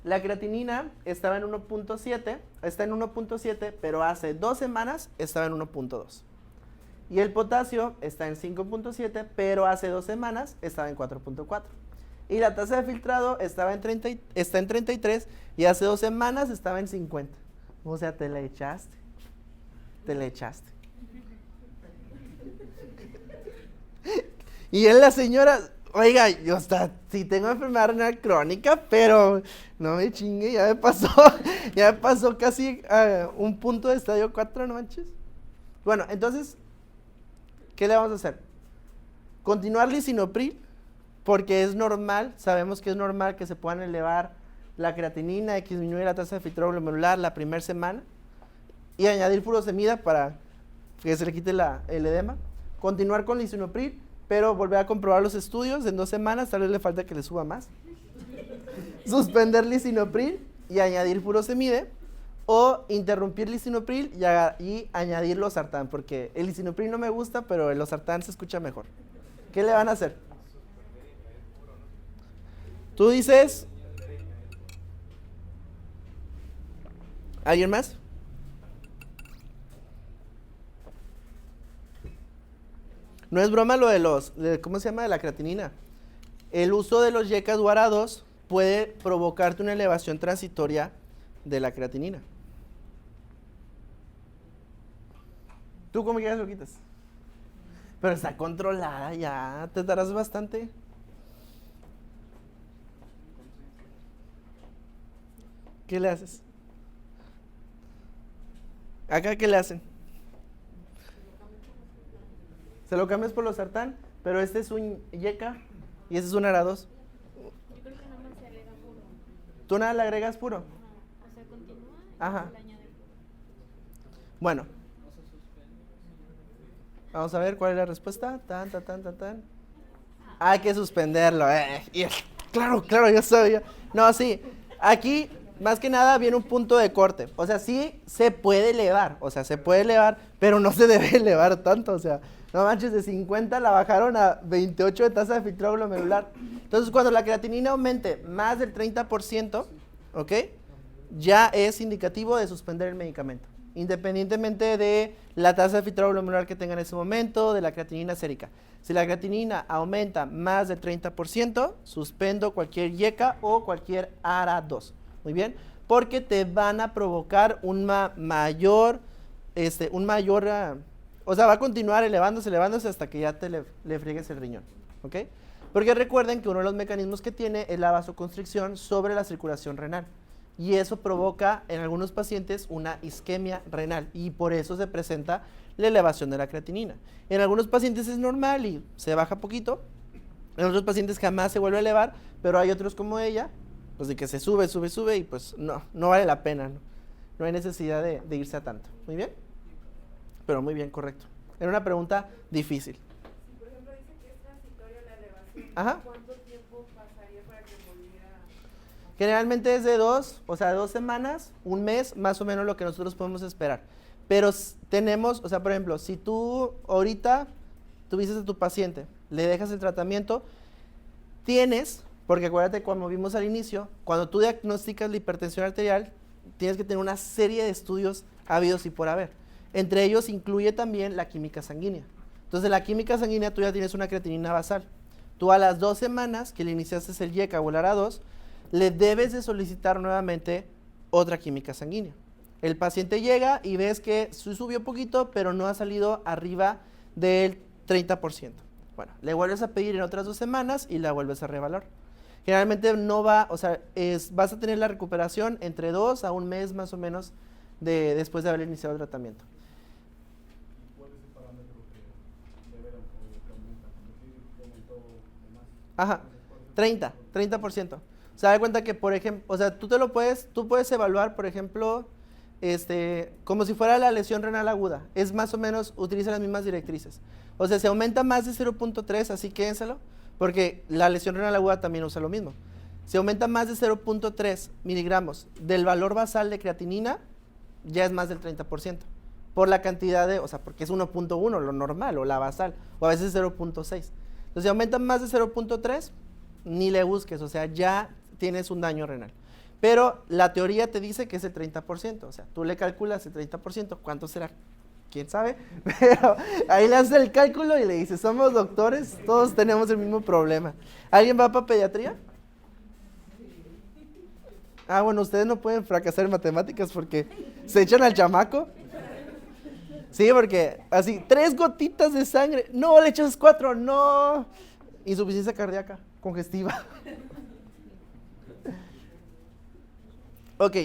[SPEAKER 1] la creatinina estaba en 1.7, está en 1.7, pero hace 2 semanas estaba en 1.2. Y el potasio está en 5.7, pero hace 2 semanas estaba en 4.4. Y la tasa de filtrado está en 33 y hace 2 semanas estaba en 50. O sea, te la echaste. Y él, la señora, oiga, yo sí tengo enfermedad renal crónica, pero no me chingue, ya me pasó casi un punto de estadio 4, no manches. Bueno, entonces, ¿qué le vamos a hacer? Continuar lisinopril, porque es normal, sabemos que es normal que se puedan elevar la creatinina y que disminuye la tasa de filtrado glomerular la primera semana, y añadir furosemida para que se le quite el edema. Continuar con lisinopril, pero volver a comprobar los estudios en 2 semanas, tal vez le falta que le suba más. Suspender lisinopril y añadir furosemide, o interrumpir lisinopril y añadir losartán, porque el lisinopril no me gusta, pero el losartán se escucha mejor. ¿Qué le van a hacer? Tú dices... ¿Alguien más? No es broma lo ¿cómo se llama? De la creatinina. El uso de los yecas guarados puede provocarte una elevación transitoria de la creatinina. ¿Tú cómo quieras lo quitas? Pero está controlada ya, te darás bastante. ¿Qué le haces? ¿Acá qué le hacen? Se lo cambias por los sartán, pero este es un yeca y este es un ARA2.
[SPEAKER 2] Yo creo que nada más se agrega puro.
[SPEAKER 1] ¿Tú nada le agregas puro?
[SPEAKER 2] Ajá. O sea, continúa y
[SPEAKER 1] Ajá.
[SPEAKER 2] le añade.
[SPEAKER 1] Bueno. Vamos a ver cuál es la respuesta. Tan. Hay que suspenderlo. Claro, yo sabía. No, sí. Aquí, más que nada, viene un punto de corte. O sea, sí se puede elevar. Pero no se debe elevar tanto. O sea, no manches, de 50 la bajaron a 28 de tasa de filtrado glomerular. Entonces, cuando la creatinina aumente más del 30%, ¿ok? Ya es indicativo de suspender el medicamento, independientemente de la tasa de filtrado glomerular que tenga en ese momento, de la creatinina sérica. Si la creatinina aumenta más del 30%, suspendo cualquier YECA o cualquier ARA2. Muy bien, porque te van a provocar va a continuar elevándose hasta que ya le friegues el riñón. ¿Ok? Porque recuerden que uno de los mecanismos que tiene es la vasoconstricción sobre la circulación renal. Y eso provoca en algunos pacientes una isquemia renal y por eso se presenta la elevación de la creatinina. En algunos pacientes es normal y se baja poquito, en otros pacientes jamás se vuelve a elevar, pero hay otros como ella, pues de que se sube y pues no vale la pena, no hay necesidad de irse a tanto. Muy bien, pero muy bien, correcto. Era una pregunta difícil.
[SPEAKER 3] Si por ejemplo dice que es transitoria la elevación,
[SPEAKER 1] Ajá.
[SPEAKER 3] ¿cuánto tiempo pasaría para que volviera?
[SPEAKER 1] Generalmente es de 2 semanas, un mes, más o menos lo que nosotros podemos esperar. Pero tenemos, o sea, por ejemplo, si tú ahorita tuviste a tu paciente, le dejas el tratamiento, porque acuérdate como vimos al inicio, cuando tú diagnosticas la hipertensión arterial, tienes que tener una serie de estudios habidos y por haber. Entre ellos incluye también la química sanguínea. Entonces, la química sanguínea tú ya tienes una creatinina basal. Tú a las 2 semanas que le iniciaste el YECA o el ARA2, le debes de solicitar nuevamente otra química sanguínea. El paciente llega y ves que subió poquito, pero no ha salido arriba del 30%. Bueno, le vuelves a pedir en otras 2 semanas y la vuelves a reevaluar. Generalmente no va, o sea, vas a tener la recuperación entre 2 a 1 mes más o menos después de haber iniciado el tratamiento.
[SPEAKER 4] ¿Cuál es el parámetro que debe o que aumenta? ¿Sí aumentó de más?
[SPEAKER 1] Ajá, 30%. O sea, da cuenta que, por ejemplo, o sea, tú puedes evaluar, por ejemplo, como si fuera la lesión renal aguda. Es más o menos, utiliza las mismas directrices. O sea, si aumenta más de 0.3, así quédenselo, porque la lesión renal aguda también usa lo mismo. Si aumenta más de 0.3 miligramos del valor basal de creatinina, ya es más del 30%. Por la cantidad o sea, porque es 1.1, lo normal, o la basal, o a veces 0.6. Entonces, si aumenta más de 0.3, ni le busques, o sea, ya tienes un daño renal. Pero la teoría te dice que es el 30%, o sea, tú le calculas el 30%, ¿cuánto será? ¿Quién sabe? Pero ahí le haces el cálculo y le dices, somos doctores, todos tenemos el mismo problema. ¿Alguien va para pediatría? Ah, bueno, ustedes no pueden fracasar en matemáticas porque se echan al chamaco. Sí, porque así, 3 gotitas de sangre, no, le echas 4, no. Insuficiencia cardíaca, congestiva. Ok,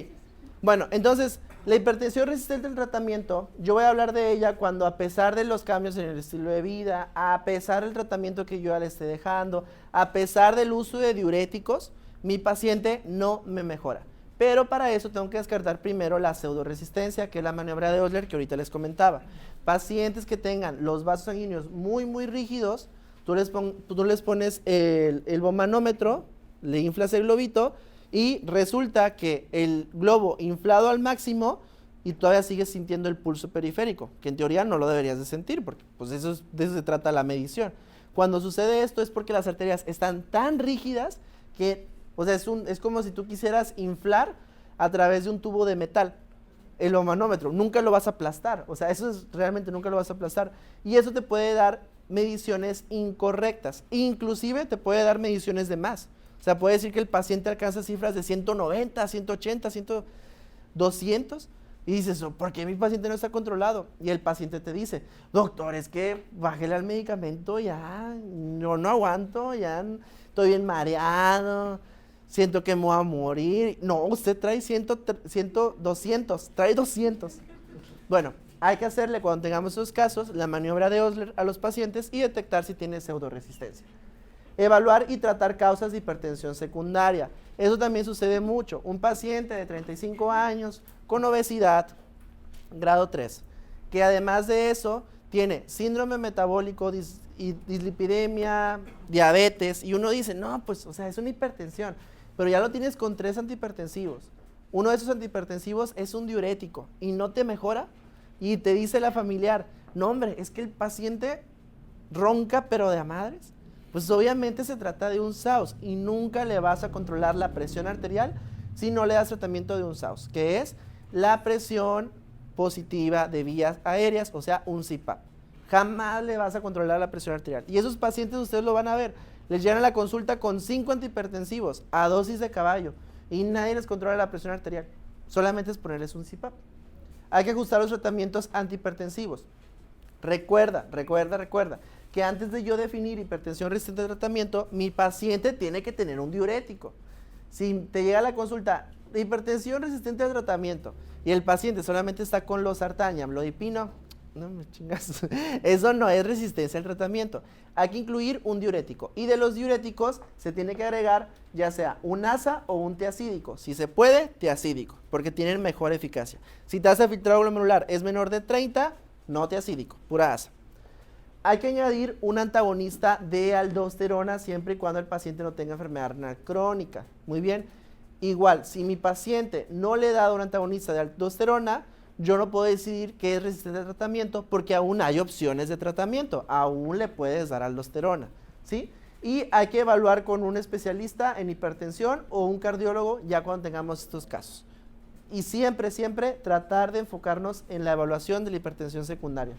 [SPEAKER 1] bueno, entonces, la hipertensión resistente al tratamiento, yo voy a hablar de ella cuando a pesar de los cambios en el estilo de vida, a pesar del tratamiento que yo ya le esté dejando, a pesar del uso de diuréticos, mi paciente no me mejora. Pero para eso tengo que descartar primero la pseudoresistencia, que es la maniobra de Osler que ahorita les comentaba. Pacientes que tengan los vasos sanguíneos muy rígidos, tú les pones el bomanómetro, le inflas el globito y resulta que el globo inflado al máximo y todavía sigues sintiendo el pulso periférico, que en teoría no lo deberías de sentir, porque pues de eso se trata la medición. Cuando sucede esto es porque las arterias están tan rígidas que, o sea, es como si tú quisieras inflar a través de un tubo de metal el manómetro, nunca lo vas a aplastar, o sea, realmente nunca lo vas a aplastar, y eso te puede dar mediciones incorrectas, inclusive te puede dar mediciones de más, o sea, puede decir que el paciente alcanza cifras de 190, 180, 200, y dices, ¿por qué mi paciente no está controlado? Y el paciente te dice, doctor, es que bájele al medicamento, ya, no aguanto, ya estoy bien mareado, siento que me voy a morir. No, usted trae 200, trae 200. Bueno, hay que hacerle cuando tengamos esos casos la maniobra de Osler a los pacientes y detectar si tiene pseudoresistencia. Evaluar y tratar causas de hipertensión secundaria. Eso también sucede mucho. Un paciente de 35 años con obesidad, grado 3, que además de eso tiene síndrome metabólico, dislipidemia, diabetes, y uno dice, no, pues, o sea, es una hipertensión, pero ya lo tienes con 3 antihipertensivos. Uno de esos antihipertensivos es un diurético y no te mejora, y te dice la familiar, no, hombre, es que el paciente ronca, pero de a madres. Pues obviamente se trata de un SAUS y nunca le vas a controlar la presión arterial si no le das tratamiento de un SAUS, que es la presión positiva de vías aéreas, o sea, un CPAP. Jamás le vas a controlar la presión arterial. Y esos pacientes ustedes lo van a ver, les llegan a la consulta con 5 antihipertensivos a dosis de caballo y nadie les controla la presión arterial. Solamente es ponerles un CPAP. Hay que ajustar los tratamientos antihipertensivos. Recuerda que antes de yo definir hipertensión resistente al tratamiento, mi paciente tiene que tener un diurético. Si te llega a la consulta, hipertensión resistente al tratamiento, y el paciente solamente está con losartán y amlodipino, no me chingas, eso no es resistencia al tratamiento. Hay que incluir un diurético, y de los diuréticos se tiene que agregar ya sea un ASA o un tiacídico. Si se puede, tiacídico, porque tienen mejor eficacia. Si tasa de filtrado glomerular es menor de 30, no tiacídico, pura ASA. Hay que añadir un antagonista de aldosterona siempre y cuando el paciente no tenga enfermedad renal crónica. Muy bien. Igual, si mi paciente no le he dado un antagonista de aldosterona, yo no puedo decidir que es resistente al tratamiento porque aún hay opciones de tratamiento. Aún le puedes dar aldosterona, ¿sí? Y hay que evaluar con un especialista en hipertensión o un cardiólogo ya cuando tengamos estos casos. Y siempre tratar de enfocarnos en la evaluación de la hipertensión secundaria,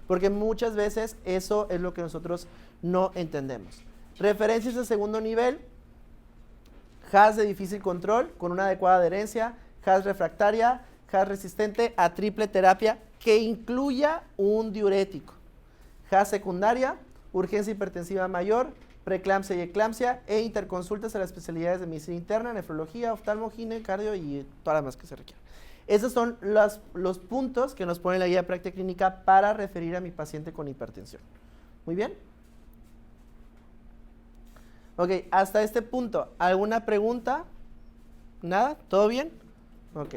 [SPEAKER 1] porque muchas veces eso es lo que nosotros no entendemos. Referencias de segundo nivel, HAS de difícil control con una adecuada adherencia, HAS refractaria, HAS resistente a triple terapia que incluya un diurético, HAS secundaria, urgencia hipertensiva mayor, preeclampsia y eclampsia e interconsultas a las especialidades de medicina interna, nefrología, oftalmo, gine, cardio y todas las más que se requieran. Esos son los puntos que nos pone la guía de práctica clínica para referir a mi paciente con hipertensión. Muy bien. Ok, hasta este punto, ¿alguna pregunta? ¿Nada? ¿Todo bien? Ok.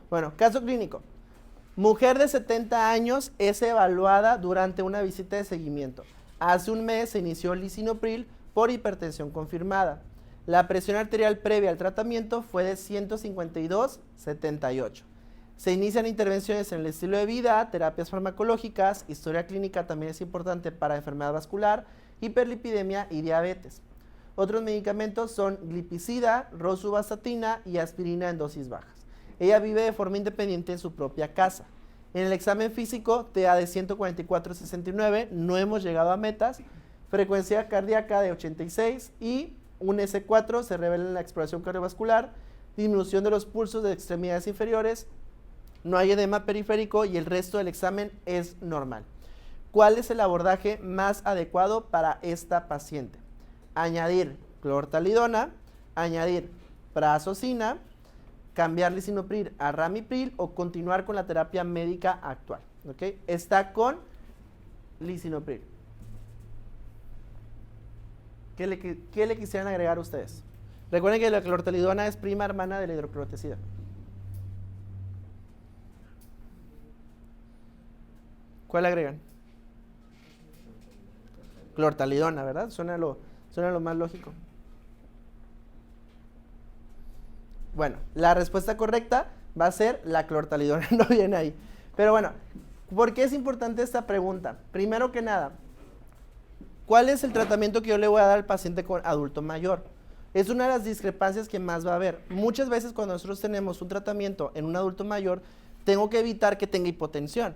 [SPEAKER 1] Bueno, caso clínico. Mujer de 70 años es evaluada durante una visita de seguimiento. Hace un mes se inició lisinopril por hipertensión confirmada. La presión arterial previa al tratamiento fue de 152/78. Se inician intervenciones en el estilo de vida, terapias farmacológicas, historia clínica también es importante para enfermedad vascular, hiperlipidemia y diabetes. Otros medicamentos son glipizida, rosuvastatina y aspirina en dosis bajas. Ella vive de forma independiente en su propia casa. En el examen físico, TA de 144/69, no hemos llegado a metas, frecuencia cardíaca de 86 y un S4 se revela en la exploración cardiovascular, disminución de los pulsos de extremidades inferiores, no hay edema periférico y el resto del examen es normal. ¿Cuál es el abordaje más adecuado para esta paciente? Añadir clortalidona, añadir prazosina, cambiar lisinopril a ramipril o continuar con la terapia médica actual. ¿Okay? Está con lisinopril. ¿Qué le quisieran agregar ustedes? Recuerden que la clortalidona es prima hermana de la hidroclorotesida. ¿Cuál agregan? Clortalidona, ¿verdad? Suena lo más lógico. Bueno, la respuesta correcta va a ser la clortalidona, no viene ahí. Pero bueno, ¿por qué es importante esta pregunta? Primero que nada, ¿cuál es el tratamiento que yo le voy a dar al paciente con adulto mayor? Es una de las discrepancias que más va a haber. Muchas veces cuando nosotros tenemos un tratamiento en un adulto mayor, tengo que evitar que tenga hipotensión.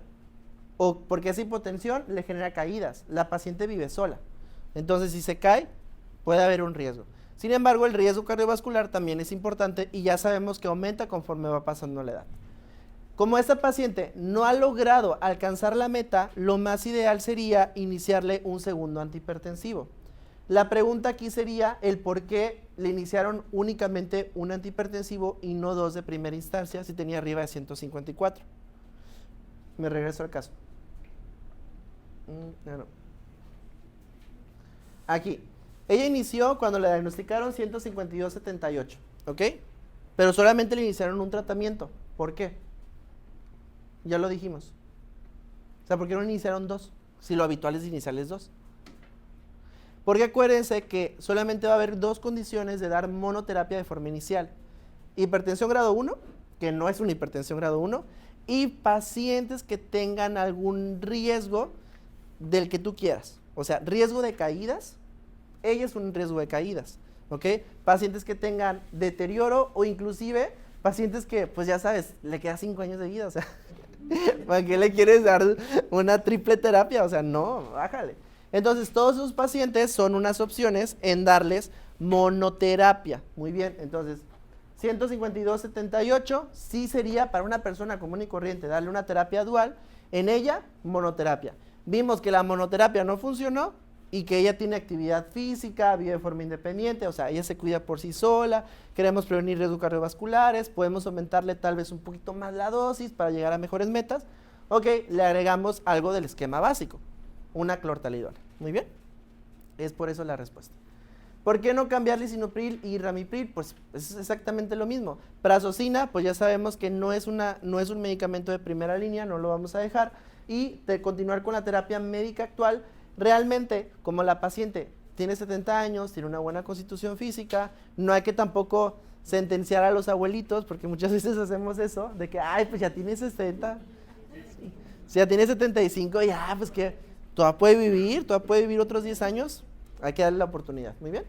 [SPEAKER 1] O porque esa hipotensión le genera caídas. La paciente vive sola. Entonces, si se cae, puede haber un riesgo. Sin embargo, el riesgo cardiovascular también es importante y ya sabemos que aumenta conforme va pasando la edad. Como esta paciente no ha logrado alcanzar la meta, lo más ideal sería iniciarle un segundo antihipertensivo. La pregunta aquí sería el por qué le iniciaron únicamente un antihipertensivo y no 2 de primera instancia si tenía arriba de 154. Me regreso al caso. No. Aquí. Ella inició cuando le diagnosticaron 152/78, ¿ok? Pero solamente le iniciaron un tratamiento. ¿Por qué? Ya lo dijimos. O sea, ¿por qué no iniciaron 2? Si lo habitual es iniciarles 2. Porque acuérdense que solamente va a haber 2 condiciones de dar monoterapia de forma inicial. Hipertensión grado 1, que no es una hipertensión grado 1, y pacientes que tengan algún riesgo del que tú quieras. O sea, riesgo de caídas, ella es un riesgo de caídas, ¿ok? Pacientes que tengan deterioro o inclusive pacientes que, pues ya sabes, le queda 5 años de vida, o sea, ¿para qué le quieres dar una triple terapia? O sea, no, bájale. Entonces, todos esos pacientes son unas opciones en darles monoterapia. Muy bien, entonces, 152.78 sí sería para una persona común y corriente darle una terapia dual, en ella, monoterapia. Vimos que la monoterapia no funcionó y que ella tiene actividad física, vive de forma independiente, o sea, ella se cuida por sí sola, queremos prevenir riesgos cardiovasculares, podemos aumentarle tal vez un poquito más la dosis para llegar a mejores metas. Ok, le agregamos algo del esquema básico, una clortalidona. Muy bien, es por eso la respuesta. ¿Por qué no cambiar lisinopril y ramipril? Pues es exactamente lo mismo. Prazosina, pues ya sabemos que no es un medicamento de primera línea, no lo vamos a dejar. Y de continuar con la terapia médica actual, realmente, como la paciente tiene 70 años, tiene una buena constitución física, no hay que tampoco sentenciar a los abuelitos, porque muchas veces hacemos eso, de que, ay, pues ya tiene 60, si ya tiene 75, ya, pues que todavía puede vivir otros 10 años, hay que darle la oportunidad. Muy bien.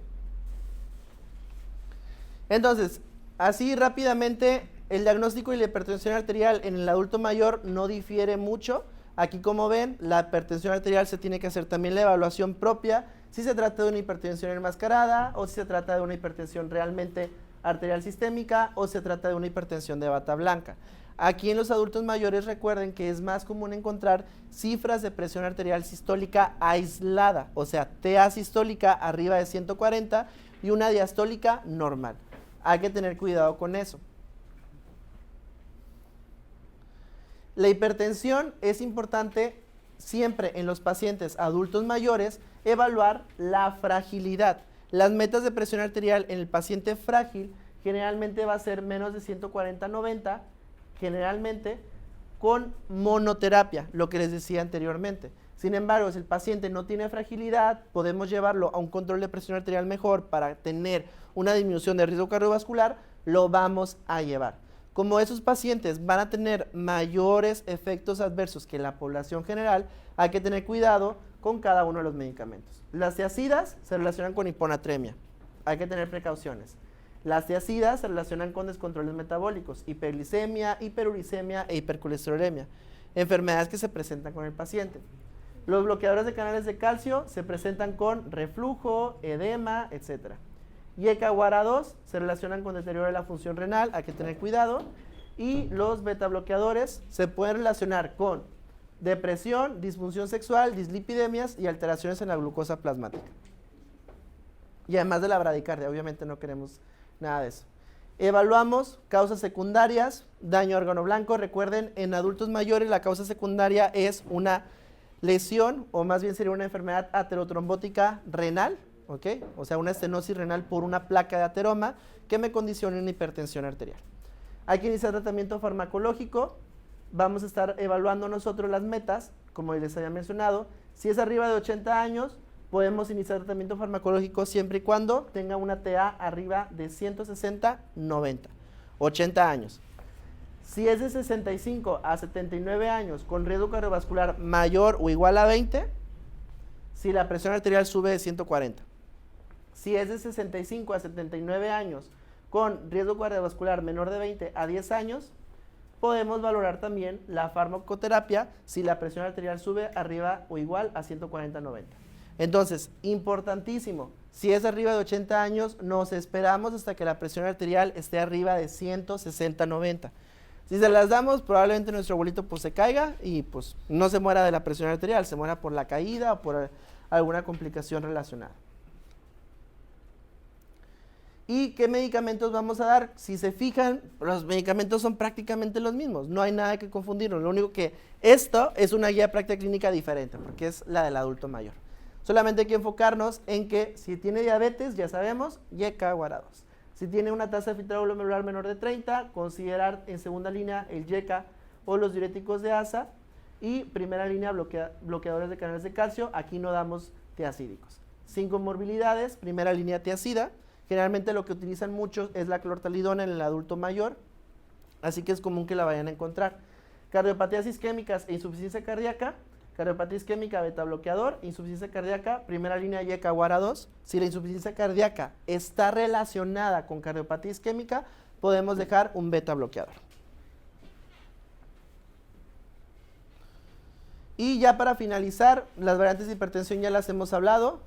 [SPEAKER 1] Entonces, así rápidamente, el diagnóstico y la hipertensión arterial en el adulto mayor no difiere mucho. Aquí, como ven, la hipertensión arterial se tiene que hacer también la evaluación propia, si se trata de una hipertensión enmascarada o si se trata de una hipertensión realmente arterial sistémica o si se trata de una hipertensión de bata blanca. Aquí en los adultos mayores recuerden que es más común encontrar cifras de presión arterial sistólica aislada, o sea, TA sistólica arriba de 140 y una diastólica normal. Hay que tener cuidado con eso. La hipertensión es importante siempre en los pacientes adultos mayores evaluar la fragilidad. Las metas de presión arterial en el paciente frágil generalmente va a ser menos de 140/90, generalmente con monoterapia, lo que les decía anteriormente. Sin embargo, si el paciente no tiene fragilidad, podemos llevarlo a un control de presión arterial mejor para tener una disminución de riesgo cardiovascular, lo vamos a llevar. Como esos pacientes van a tener mayores efectos adversos que la población general, hay que tener cuidado con cada uno de los medicamentos. Las tiazidas se relacionan con hiponatremia, hay que tener precauciones. Las tiazidas se relacionan con descontroles metabólicos, hiperglicemia, hiperuricemia e hipercolesterolemia, enfermedades que se presentan con el paciente. Los bloqueadores de canales de calcio se presentan con reflujo, edema, etc. YKWARA2 se relacionan con deterioro de la función renal, hay que tener cuidado. Y los beta bloqueadores se pueden relacionar con depresión, disfunción sexual, dislipidemias y alteraciones en la glucosa plasmática. Y además de la bradicardia, obviamente no queremos nada de eso. Evaluamos causas secundarias, daño a órgano blanco. Recuerden, en adultos mayores la causa secundaria es una lesión, o más bien sería una enfermedad aterotrombótica renal, ¿ok? O sea, una estenosis renal por una placa de ateroma que me condicione una hipertensión arterial. Hay que iniciar tratamiento farmacológico. Vamos a estar evaluando nosotros las metas, como les había mencionado. Si es arriba de 80 años, podemos iniciar tratamiento farmacológico siempre y cuando tenga una TA arriba de 160/90, 80 años. Si es de 65 a 79 años con riesgo cardiovascular mayor o igual a 20, si la presión arterial sube de 140. Si es de 65 a 79 años con riesgo cardiovascular menor de 20 a 10 años, podemos valorar también la farmacoterapia si la presión arterial sube arriba o igual a 140/90. Entonces, importantísimo, si es arriba de 80 años, nos esperamos hasta que la presión arterial esté arriba de 160/90. Si se las damos, probablemente nuestro abuelito pues se caiga y pues no se muera de la presión arterial, se muera por la caída o por alguna complicación relacionada. ¿Y qué medicamentos vamos a dar? Si se fijan, los medicamentos son prácticamente los mismos, no hay nada que confundirnos. Lo único que esto es una guía de práctica clínica diferente, porque es la del adulto mayor. Solamente hay que enfocarnos en que si tiene diabetes, ya sabemos, YKWARA2. Si tiene una tasa de filtrado glomerular menor de 30, considerar en segunda línea el YK o los diuréticos de asa. Y primera línea, bloqueadores de canales de calcio. Aquí no damos tiacídicos. Sin comorbilidades, primera línea tiacida. Generalmente lo que utilizan mucho es la clortalidona en el adulto mayor, así que es común que la vayan a encontrar. Cardiopatías isquémicas e insuficiencia cardíaca. Cardiopatía isquémica, beta bloqueador. Insuficiencia cardíaca, primera línea YECA Guara 2. Si la insuficiencia cardíaca está relacionada con cardiopatía isquémica, podemos dejar un beta bloqueador. Y ya para finalizar, las variantes de hipertensión ya las hemos hablado,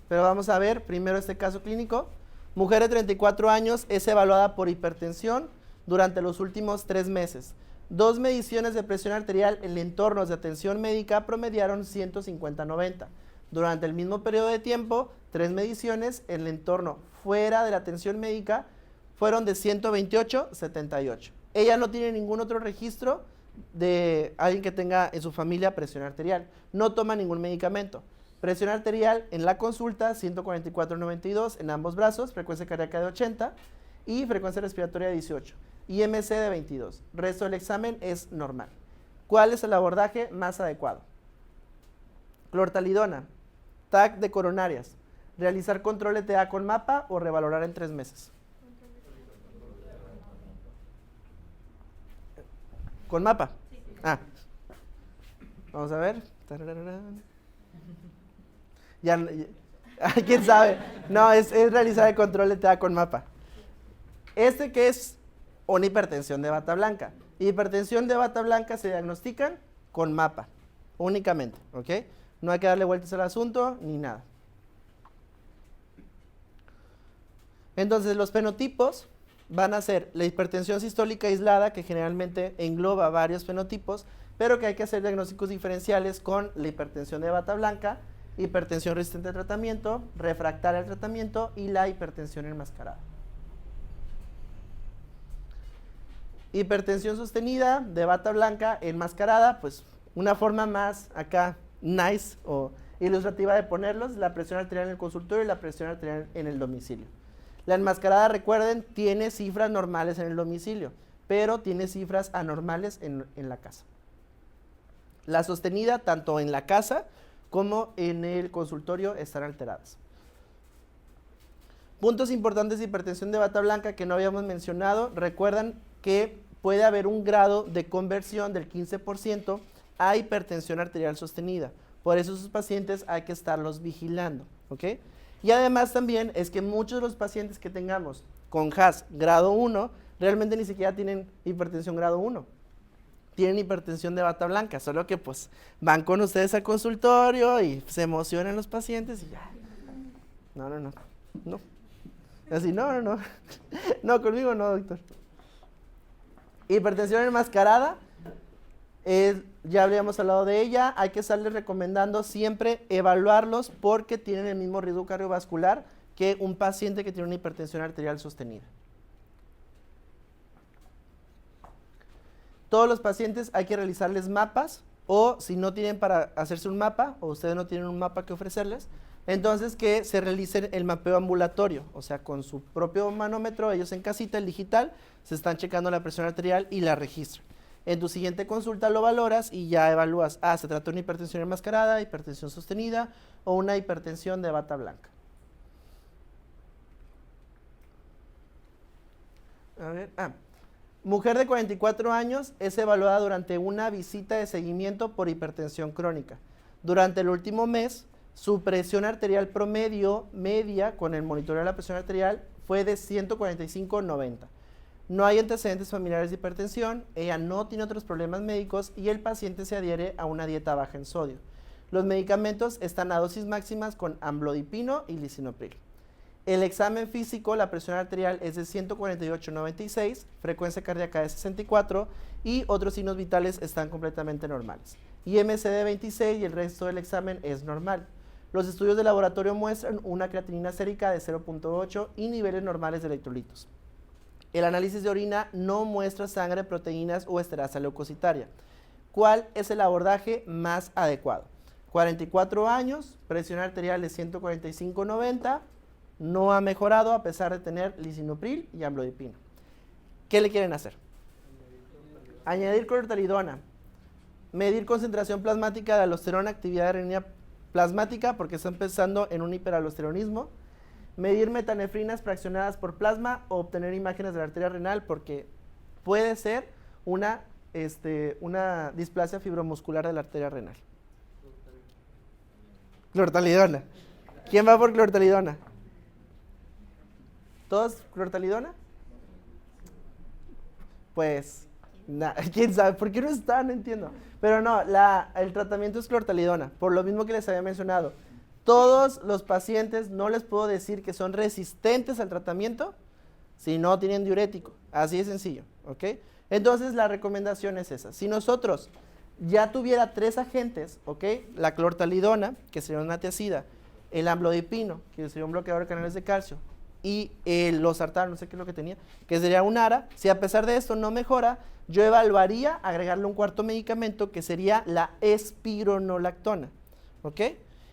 [SPEAKER 1] pero vamos a ver primero este caso clínico. Mujer de 34 años es evaluada por hipertensión durante los últimos 3 meses. 2 mediciones de presión arterial en entornos de atención médica promediaron 150/90. Durante el mismo periodo de tiempo, 3 mediciones en el entorno fuera de la atención médica fueron de 128/78. Ella no tiene ningún otro registro de alguien que tenga en su familia presión arterial. No toma ningún medicamento. Presión arterial en la consulta, 144/92 en ambos brazos, frecuencia cardíaca de 80 y frecuencia respiratoria de 18. IMC de 22. Resto del examen es normal. ¿Cuál es el abordaje más adecuado? Clortalidona, TAC de coronarias, realizar control ETA con mapa o revalorar en 3 meses. ¿Con mapa? Ah. Vamos a ver. ¿Quién sabe? No, es realizar el control ETA con mapa. Este que es una hipertensión de bata blanca. Hipertensión de bata blanca se diagnostican con mapa, únicamente, ¿ok? No hay que darle vueltas al asunto ni nada. Entonces, los fenotipos van a ser la hipertensión sistólica aislada, que generalmente engloba varios fenotipos, pero que hay que hacer diagnósticos diferenciales con la hipertensión de bata blanca, hipertensión resistente al tratamiento, refractaria al tratamiento y la hipertensión enmascarada. Hipertensión sostenida de bata blanca enmascarada, pues una forma más acá nice o ilustrativa de ponerlos, la presión arterial en el consultorio y la presión arterial en el domicilio. La enmascarada, recuerden, tiene cifras normales en el domicilio, pero tiene cifras anormales en la casa. La sostenida, tanto en la casa como en el consultorio, están alteradas. Puntos importantes de hipertensión de bata blanca que no habíamos mencionado. Recuerdan que puede haber un grado de conversión del 15% a hipertensión arterial sostenida. Por eso sus pacientes hay que estarlos vigilando, ¿ok? Y además también es que muchos de los pacientes que tengamos con HAS grado 1 realmente ni siquiera tienen hipertensión grado 1. Tienen hipertensión de bata blanca, solo que pues van con ustedes al consultorio y se emocionan los pacientes y ya. No. Así, no. No, conmigo no, doctor. Hipertensión enmascarada, ya habíamos hablado de ella. Hay que estarles recomendando siempre evaluarlos porque tienen el mismo riesgo cardiovascular que un paciente que tiene una hipertensión arterial sostenida. Todos los pacientes hay que realizarles mapas, o si no tienen para hacerse un mapa, o ustedes no tienen un mapa que ofrecerles, entonces que se realicen el mapeo ambulatorio, o sea, con su propio manómetro, ellos en casita, el digital, se están checando la presión arterial y la registran. En tu siguiente consulta lo valoras y ya evalúas, se trata de una hipertensión enmascarada, hipertensión sostenida o una hipertensión de bata blanca. A ver, mujer de 44 años es evaluada durante una visita de seguimiento por hipertensión crónica. Durante el último mes, su presión arterial promedio media con el monitoreo de la presión arterial fue de 145/90. No hay antecedentes familiares de hipertensión, ella no tiene otros problemas médicos y el paciente se adhiere a una dieta baja en sodio. Los medicamentos están a dosis máximas con amlodipino y lisinopril. El examen físico, la presión arterial es de 148/96, frecuencia cardíaca de 64 y otros signos vitales están completamente normales. IMC de 26 y el resto del examen es normal. Los estudios de laboratorio muestran una creatinina sérica de 0.8 y niveles normales de electrolitos. El análisis de orina no muestra sangre, proteínas o esterasa leucocitaria. ¿Cuál es el abordaje más adecuado? 44 años, presión arterial de 145/90, no ha mejorado a pesar de tener lisinopril y amlodipino. ¿Qué le quieren hacer? añadir clortalidona, medir concentración plasmática de aldosterona, actividad de renina plasmática, porque está empezando en un hiperaldosteronismo, medir metanefrinas fraccionadas por plasma o obtener imágenes de la arteria renal, porque puede ser una displasia fibromuscular de la arteria renal. Clortalidona. ¿Quién va por clortalidona? ¿Todos clortalidona? Pues, quién sabe, ¿por qué no está? No entiendo. Pero no, el tratamiento es clortalidona, por lo mismo que les había mencionado. Todos los pacientes no les puedo decir que son resistentes al tratamiento si no tienen diurético. Así de sencillo, ¿ok? Entonces la recomendación es esa. Si nosotros ya tuviera 3 agentes, ¿ok? La clortalidona, que sería una antiacida, el amlodipino, que sería un bloqueador de canales de calcio, y el losartán, no sé qué es lo que tenía, que sería un ARA. Si a pesar de esto no mejora, yo evaluaría agregarle un cuarto medicamento que sería la espironolactona, ¿ok?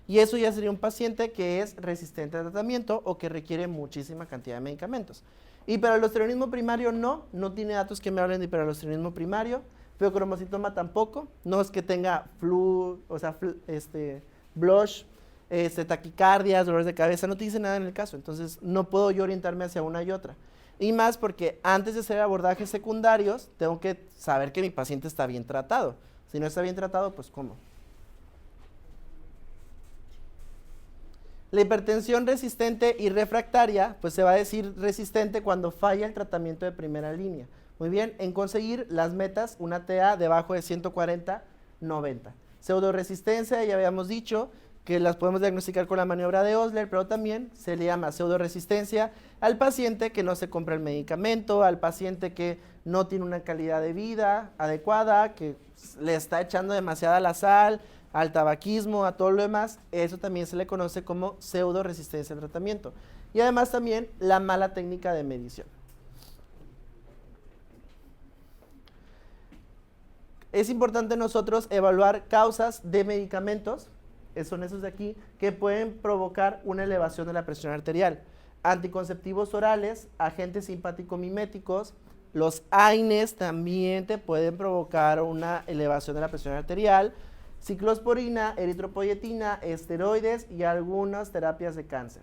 [SPEAKER 1] Y eso ya sería un paciente que es resistente al tratamiento o que requiere muchísima cantidad de medicamentos. Hiperaldosteronismo primario no tiene datos que me hablen de hiperaldosteronismo primario, feocromocitoma tampoco, no es que tenga blush, taquicardias, dolores de cabeza, no te dice nada en el caso, entonces no puedo yo orientarme hacia una y otra. Y más porque antes de hacer abordajes secundarios, tengo que saber que mi paciente está bien tratado. Si no está bien tratado, pues ¿cómo? La hipertensión resistente y refractaria, pues se va a decir resistente cuando falla el tratamiento de primera línea. Muy bien, en conseguir las metas, una TA debajo de 140-90. Pseudoresistencia, ya habíamos dicho que las podemos diagnosticar con la maniobra de Osler, pero también se le llama pseudoresistencia al paciente que no se compra el medicamento, al paciente que no tiene una calidad de vida adecuada, que le está echando demasiada la sal, al tabaquismo, a todo lo demás. Eso también se le conoce como pseudoresistencia al tratamiento. Y además también la mala técnica de medición. Es importante nosotros evaluar causas de medicamentos, son esos de aquí, que pueden provocar una elevación de la presión arterial. Anticonceptivos orales, agentes simpático-miméticos, los AINES también te pueden provocar una elevación de la presión arterial, ciclosporina, eritropoyetina, esteroides y algunas terapias de cáncer.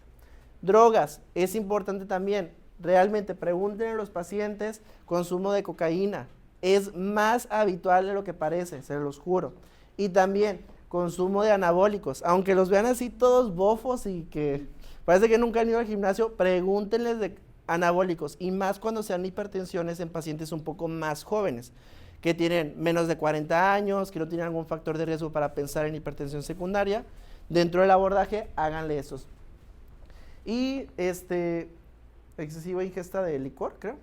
[SPEAKER 1] Drogas, es importante también, realmente pregúntenle a los pacientes consumo de cocaína, es más habitual de lo que parece, se los juro. Y también consumo de anabólicos, aunque los vean así todos bofos y que parece que nunca han ido al gimnasio, pregúntenles de anabólicos, y más cuando sean hipertensiones en pacientes un poco más jóvenes, que tienen menos de 40 años, que no tienen algún factor de riesgo para pensar en hipertensión secundaria. Dentro del abordaje, háganle esos. Y excesiva ingesta de licor, creo,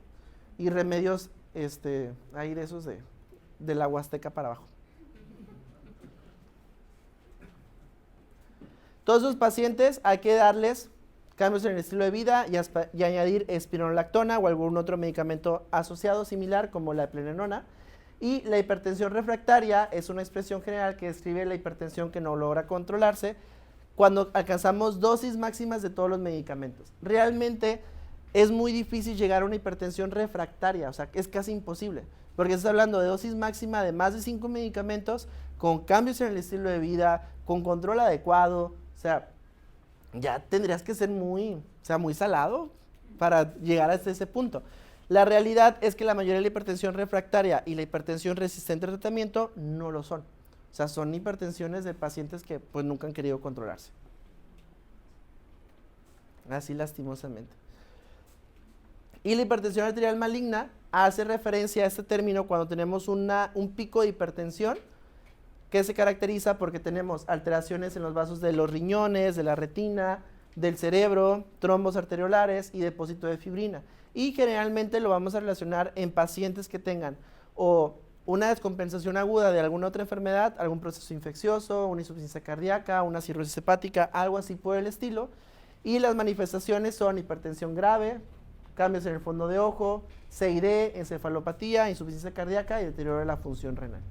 [SPEAKER 1] y remedios ahí de esos de la Huasteca para abajo. Todos los pacientes hay que darles cambios en el estilo de vida y añadir espironolactona o algún otro medicamento asociado similar como la eplerenona. Y la hipertensión refractaria es una expresión general que describe la hipertensión que no logra controlarse cuando alcanzamos dosis máximas de todos los medicamentos. Realmente es muy difícil llegar a una hipertensión refractaria, o sea, es casi imposible, porque estás hablando de dosis máxima de más de 5 medicamentos con cambios en el estilo de vida, con control adecuado, o sea, ya tendrías que ser muy salado para llegar hasta ese punto. La realidad es que la mayoría de la hipertensión refractaria y la hipertensión resistente al tratamiento no lo son. O sea, son hipertensiones de pacientes que pues nunca han querido controlarse. Así lastimosamente. Y la hipertensión arterial maligna hace referencia a este término cuando tenemos un pico de hipertensión que se caracteriza porque tenemos alteraciones en los vasos de los riñones, de la retina, del cerebro, trombos arteriolares y depósito de fibrina. Y generalmente lo vamos a relacionar en pacientes que tengan o una descompensación aguda de alguna otra enfermedad, algún proceso infeccioso, una insuficiencia cardíaca, una cirrosis hepática, algo así por el estilo. Y las manifestaciones son hipertensión grave, cambios en el fondo de ojo, CID, encefalopatía, insuficiencia cardíaca y deterioro de la función renal.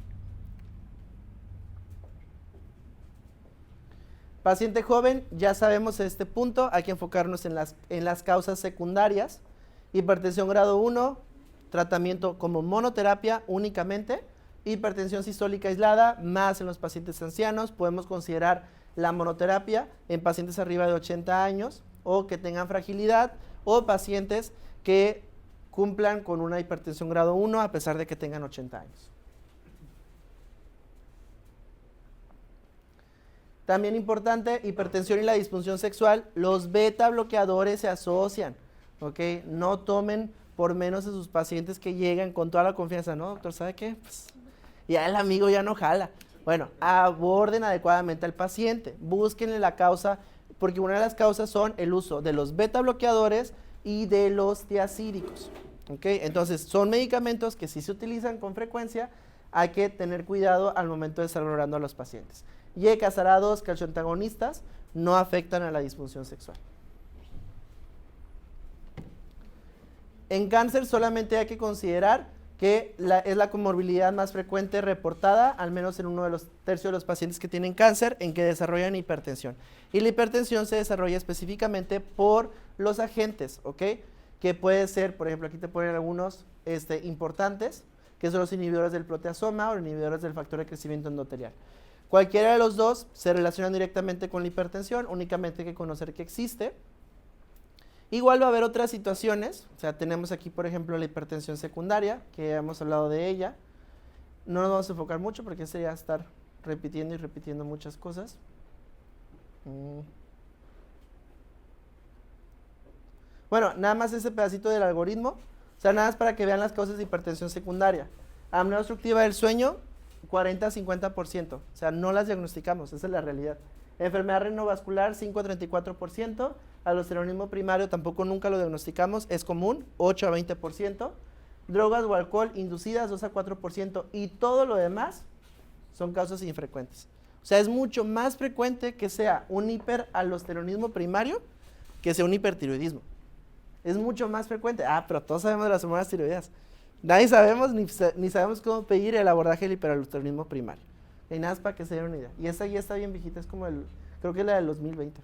[SPEAKER 1] Paciente joven, ya sabemos en este punto, hay que enfocarnos en las causas secundarias. Hipertensión grado 1, tratamiento como monoterapia únicamente, hipertensión sistólica aislada, más en los pacientes ancianos. Podemos considerar la monoterapia en pacientes arriba de 80 años o que tengan fragilidad o pacientes que cumplan con una hipertensión grado 1 a pesar de que tengan 80 años. También importante, hipertensión y la disfunción sexual, los beta bloqueadores se asocian, ¿ok? No tomen por menos a sus pacientes que llegan con toda la confianza, ¿no, doctor? ¿Sabe qué? Pues, ya el amigo ya no jala. Bueno, aborden adecuadamente al paciente, búsquenle la causa, porque una de las causas son el uso de los beta bloqueadores y de los tiazídicos, ¿ok? Entonces, son medicamentos que sí se utilizan con frecuencia, hay que tener cuidado al momento de estar valorando a los pacientes. Y casarados calcioantagonistas no afectan a la disfunción sexual. En cáncer solamente hay que considerar que es la comorbilidad más frecuente reportada, al menos en uno de los tercios de los pacientes que tienen cáncer, en que desarrollan hipertensión. Y la hipertensión se desarrolla específicamente por los agentes, ¿ok? Que puede ser, por ejemplo, aquí te ponen algunos importantes, que son los inhibidores del proteasoma o inhibidores del factor de crecimiento endotelial. Cualquiera de los dos se relacionan directamente con la hipertensión, únicamente hay que conocer que existe. Igual va a haber otras situaciones, o sea, tenemos aquí, por ejemplo, la hipertensión secundaria, que ya hemos hablado de ella. No nos vamos a enfocar mucho porque sería estar repitiendo y repitiendo muchas cosas. Bueno, nada más ese pedacito del algoritmo, o sea, nada más para que vean las causas de hipertensión secundaria. Apnea obstructiva del sueño, 40-50%, o sea, no las diagnosticamos, esa es la realidad. Enfermedad renovascular, 5-34%, aldosteronismo primario tampoco nunca lo diagnosticamos, es común, 8-20%, drogas o alcohol inducidas, 2-4%, y todo lo demás son causas infrecuentes. O sea, es mucho más frecuente que sea un hiperaldosteronismo primario que sea un hipertiroidismo. Es mucho más frecuente. Pero todos sabemos de las hormonas tiroideas. Nadie sabemos, ni sabemos cómo pedir el abordaje del hiperaldosteronismo primario. Y nada más para que se den una idea. Y esa ya está bien viejita, es como creo que es la del 2020.